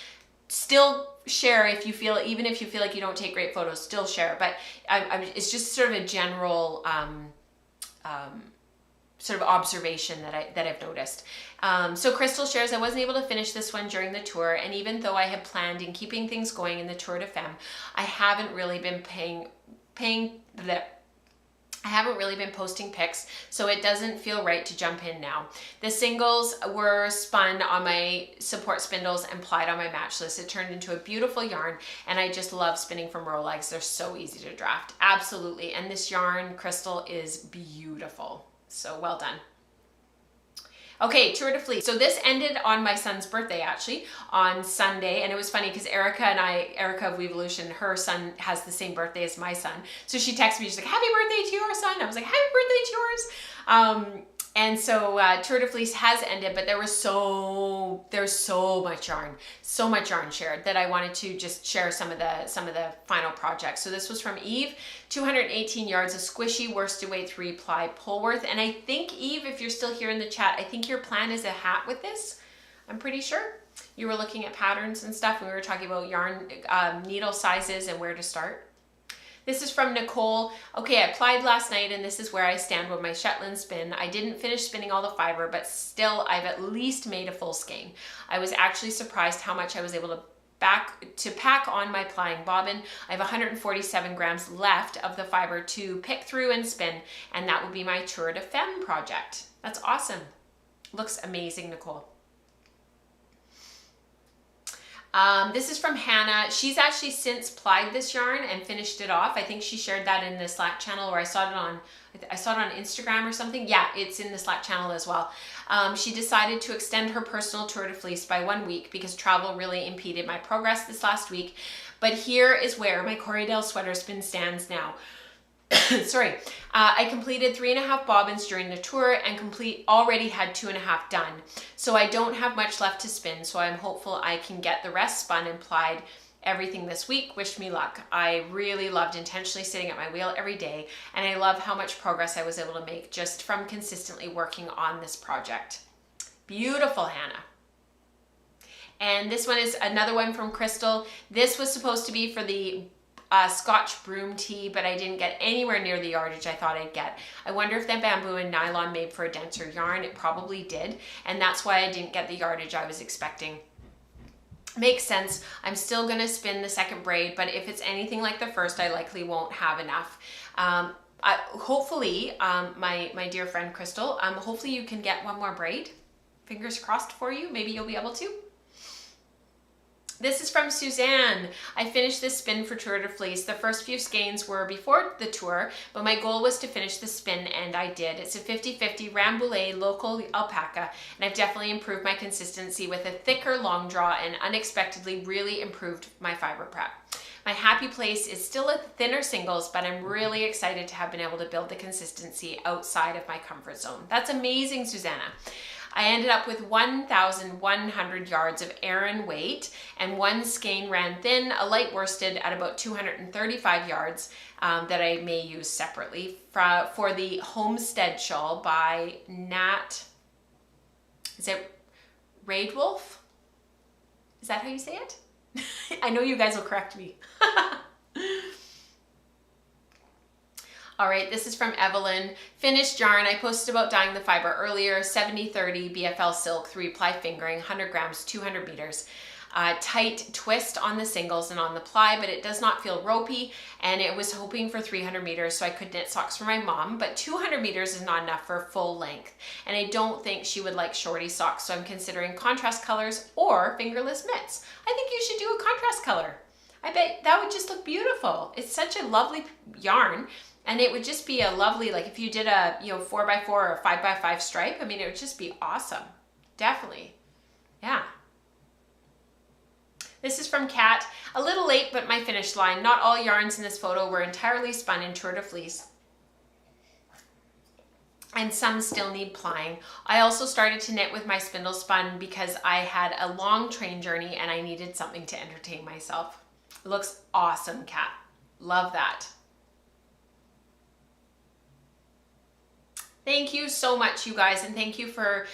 Still share even if you feel like you don't take great photos, still share. But it's just sort of a general sort of observation that I've noticed. So Crystal shares, I wasn't able to finish this one during the tour, and even though I had planned in keeping things going in the Tour de Femme, I haven't really been posting pics, so it doesn't feel right to jump in now. The singles were spun on my support spindles and plied on my matchless. It turned into a beautiful yarn, and I just love spinning from row legs. They're so easy to draft. Absolutely. And this yarn, Crystal, is beautiful. So well done. Okay, Tour de Fleece. So this ended on my son's birthday, actually, on Sunday. And it was funny because Erica of Weevolution, her son has the same birthday as my son. So she texted me, she's like, happy birthday to your son. I was like, happy birthday to yours. And so Tour de Fleece has ended, but there's so much yarn shared that I wanted to just share some of the final projects. So this was from Eve, 218 yards of squishy worsted weight 3-ply Polworth. And I think, Eve, if you're still here in the chat, I think your plan is a hat with this. I'm pretty sure. You were looking at patterns and stuff, and we were talking about yarn, needle sizes and where to start. This is from Nicole. Okay, I plied last night and this is where I stand with my Shetland spin. I didn't finish spinning all the fiber, but still I've at least made a full skein. I was actually surprised how much I was able to pack on my plying bobbin. I have 147 grams left of the fiber to pick through and spin, and that would be my Tour de Femme project. That's awesome. Looks amazing, Nicole. This is from Hannah. She's actually since plied this yarn and finished it off. I think she shared that in the Slack channel, or I saw it on Instagram or something. Yeah, it's in the Slack channel as well. She decided to extend her personal Tour de Fleece by 1 week because travel really impeded my progress this last week. But here is where my Corriedale sweater spin stands now. Sorry, I completed 3.5 bobbins during the tour and already had 2.5 done. So I don't have much left to spin, so I'm hopeful I can get the rest spun and plied everything this week. Wish me luck. I really loved intentionally sitting at my wheel every day, and I love how much progress I was able to make just from consistently working on this project. Beautiful, Hannah. And this one is another one from Crystal. This was supposed to be for the Scotch broom tee, but I didn't get anywhere near the yardage I thought I'd get. I wonder if that bamboo and nylon made for a denser yarn. It probably did, and that's why I didn't get the yardage I was expecting. makes sense. I'm still gonna spin the second braid, but if it's anything like the first, I likely won't have enough. Hopefully, my dear friend Crystal, hopefully you can get one more braid. Fingers crossed for you. Maybe you'll be able to. This is from Suzanne. I finished this spin for Tour de Fleece. The first few skeins were before the tour, but my goal was to finish the spin, and I did. It's a 50-50 Rambouillet local alpaca, and I've definitely improved my consistency with a thicker long draw and unexpectedly really improved my fiber prep. My happy place is still at the thinner singles, but I'm really excited to have been able to build the consistency outside of my comfort zone. That's amazing, Susanna. I ended up with 1,100 yards of Aran weight, and one skein ran thin, a light worsted at about 235 yards that I may use separately for the Homestead Shawl by Nat, is it Raidwolf? Is that how you say it? I know you guys will correct me. All right, this is from Evelyn. Finished yarn. I posted about dyeing the fiber earlier. 70-30 BFL silk, 3-ply fingering, 100 grams, 200 meters. Tight twist on the singles and on the ply, but it does not feel ropey. And it was hoping for 300 meters so I could knit socks for my mom, but 200 meters is not enough for full length. And I don't think she would like shorty socks, so I'm considering contrast colors or fingerless mitts. I think you should do a contrast color. I bet that would just look beautiful. It's such a lovely yarn. And it would just be a lovely, like if you did a 4x4 or 5x5 stripe, I mean, it would just be awesome. Definitely. Yeah. This is from Kat. A little late, but my finish line. Not all yarns in this photo were entirely spun in Tour de Fleece, and some still need plying. I also started to knit with my spindle spun because I had a long train journey and I needed something to entertain myself. It looks awesome, Kat. Love that. Thank you so much, you guys, and thank you for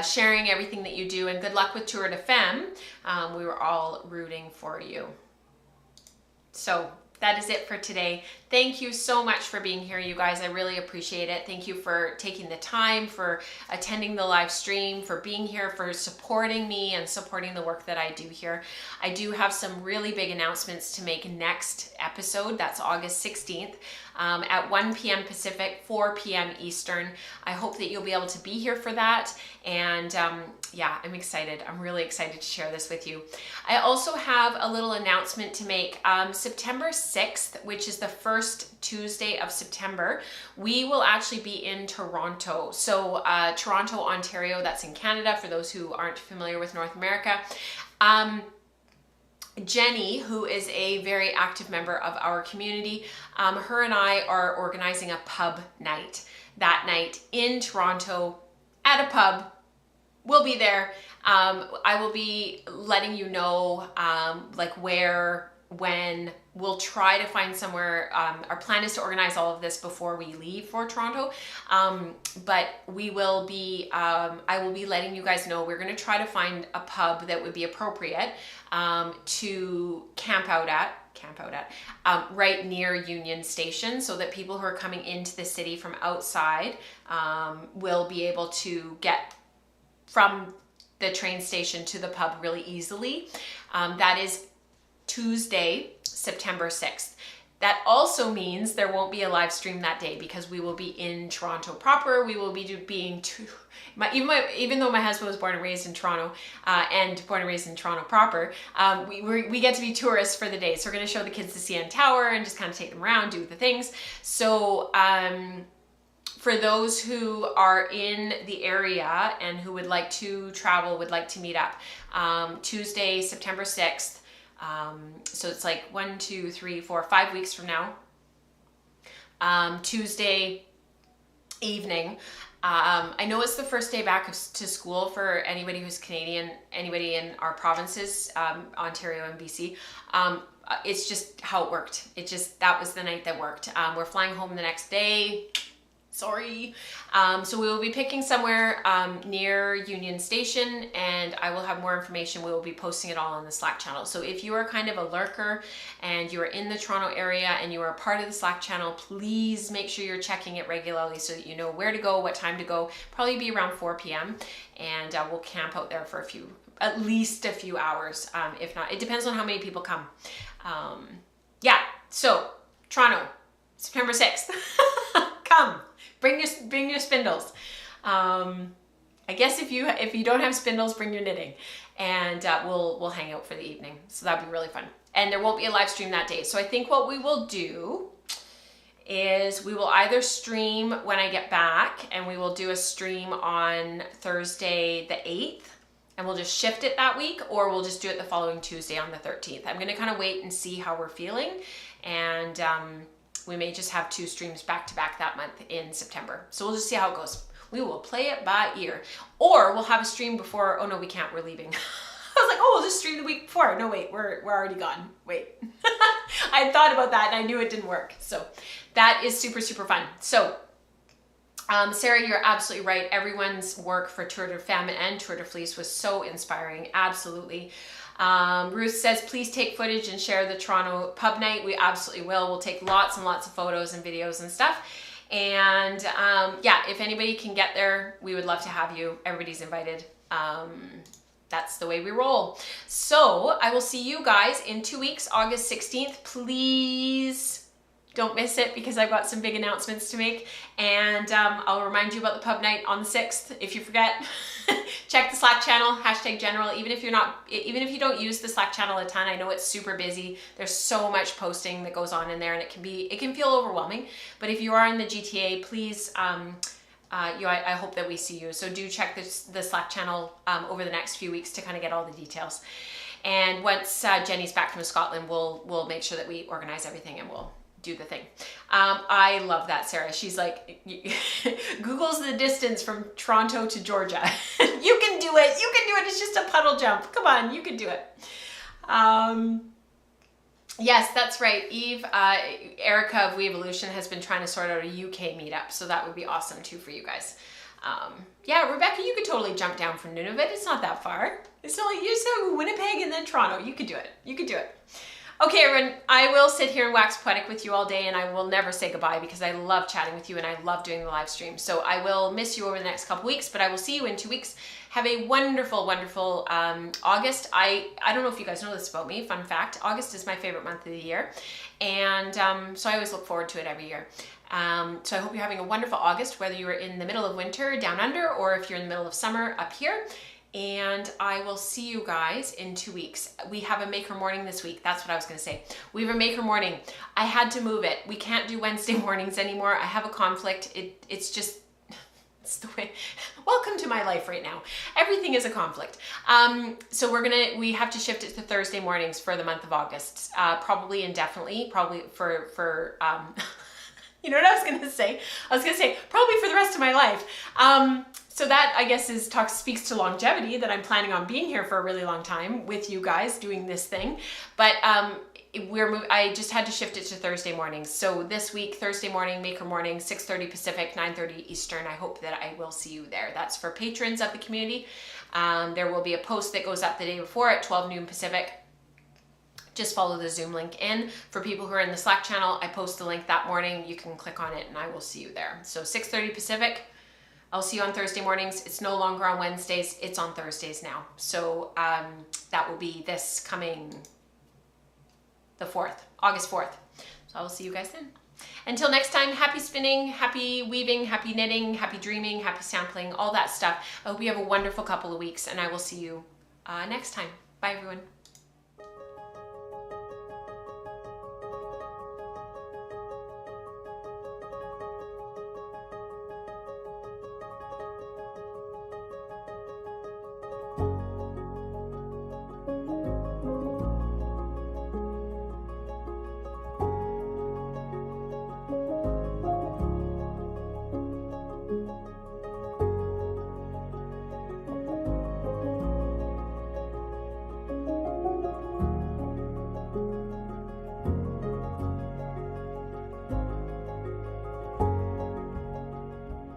sharing everything that you do, and good luck with Tour de Femme. We were all rooting for you. So that is it for today. Thank you so much for being here, you guys. I really appreciate it. Thank you for taking the time, for attending the live stream, for being here, for supporting me and supporting the work that I do here. I do have some really big announcements to make next episode. That's August 16th. At 1 p.m. Pacific, 4 p.m. Eastern. I hope that you'll be able to be here for that. And yeah, I'm excited. I'm really excited to share this with you. I also have a little announcement to make. September 6th, which is the first Tuesday of September, we will actually be in Toronto. So Toronto, Ontario, that's in Canada, for those who aren't familiar with North America. Jenny, who is a very active member of our community, her and I are organizing a pub night that night in Toronto at a pub. We'll be there. I will be letting you know like where, when. We'll try to find somewhere. Our plan is to organize all of this before we leave for Toronto, but we will be, I will be letting you guys know. We're going to try to find a pub that would be appropriate to camp out at right near Union Station, so that people who are coming into the city from outside will be able to get from the train station to the pub really easily. That is Tuesday, September 6th. That also means there won't be a live stream that day because we will be in Toronto proper. We will be even though my husband was born and raised in Toronto and born and raised in Toronto proper, we get to be tourists for the day. So we're going to show the kids the CN Tower and just kind of take them around, do the things. So for those who are in the area and who would like to travel, would like to meet up, Tuesday, September 6th, so it's like 1, 2, 3, 4, 5 weeks from now, Tuesday evening. I know it's the first day back to school for anybody who's Canadian, anybody in our provinces, Ontario and BC. It's just how it worked. That was the night that worked. We're flying home the next day. Sorry. So we will be picking somewhere near Union Station, and I will have more information. We will be posting it all on the Slack channel. So if you are kind of a lurker and you are in the Toronto area and you are a part of the Slack channel, please make sure you're checking it regularly so that you know where to go, what time to go. Probably be around 4 p.m. and we'll camp out there for at least a few hours, if not. It depends on how many people come. Yeah, so Toronto, September 6th. Come, bring your spindles. I guess if you don't have spindles, bring your knitting, and we'll hang out for the evening. So that'd be really fun. And there won't be a live stream that day. So I think what we will do is we will either stream when I get back, and we will do a stream on Thursday the 8th, and we'll just shift it that week, or we'll just do it the following Tuesday on the 13th. I'm gonna kind of wait and see how we're feeling, and we may just have 2 streams back to back that month in September. So we'll just see how it goes. We will play it by ear. Or we'll have a stream before, oh no, we can't, we're leaving. I was like, oh, we'll just stream the week before. No, wait, we're already gone. Wait. I had thought about that and I knew it didn't work. So that is super, super fun. So Sarah, you're absolutely right. Everyone's work for Tour de Femme and Tour de Fleece was so inspiring. Absolutely. Ruth says, please take footage and share the Toronto pub night. We absolutely will. We'll take lots and lots of photos and videos and stuff. And yeah, if anybody can get there, we would love to have you. Everybody's invited. That's the way we roll. So I will see you guys in 2 weeks, August 16th. Please don't miss it, because I've got some big announcements to make. And I'll remind you about the pub night on the 6th. If you forget, check the Slack channel, #general. Even if you don't use the Slack channel a ton, I know it's super busy. There's so much posting that goes on in there, and it can feel overwhelming. But if you are in the GTA, please, I hope that we see you. So do check the Slack channel over the next few weeks to kind of get all the details. And once Jenny's back from Scotland, we'll make sure that we organize everything, and we'll do the thing. I love that, Sarah. She's like, Google's the distance from Toronto to Georgia. You can do it. You can do it. It's just a puddle jump. Come on, you can do it. Yes, that's right. Eve, Erica of We Evolution has been trying to sort out a UK meetup, so that would be awesome too for you guys. Yeah, Rebecca, you could totally jump down from Nunavut. It's not that far. It's only, you said Winnipeg and then Toronto. You could do it. You could do it. Okay, everyone, I will sit here and wax poetic with you all day, and I will never say goodbye, because I love chatting with you and I love doing the live stream. So I will miss you over the next couple weeks, but I will see you in 2 weeks. Have a wonderful, wonderful August. I don't know if you guys know this about me. Fun fact, August is my favorite month of the year. And so I always look forward to it every year. So I hope you're having a wonderful August, whether you are in the middle of winter down under, or if you're in the middle of summer up here. And I will see you guys in 2 weeks. We have a maker morning this week. That's what I was going to say. We have a maker morning. I had to move it. We can't do Wednesday mornings anymore. I have a conflict. It's just, it's the way. Welcome to my life right now. Everything is a conflict. So we have to shift it to Thursday mornings for the month of August. Probably indefinitely. Probably for you know what I was going to say? I was going to say probably for the rest of my life. So that, I guess, speaks to longevity, that I'm planning on being here for a really long time with you guys doing this thing. But I just had to shift it to Thursday mornings. So this week, Thursday morning, maker morning, 6:30 Pacific, 9:30 Eastern. I hope that I will see you there. That's for patrons of the community. There will be a post that goes up the day before at 12 noon Pacific. Just follow the Zoom link in. For people who are in the Slack channel, I post the link that morning. You can click on it and I will see you there. So 6:30 Pacific. I'll see you on Thursday mornings. It's no longer on Wednesdays. It's on Thursdays now. So that will be this coming, the 4th, August 4th. So I will see you guys then. Until next time, happy spinning, happy weaving, happy knitting, happy dreaming, happy sampling, all that stuff. I hope you have a wonderful couple of weeks, and I will see you next time. Bye, everyone.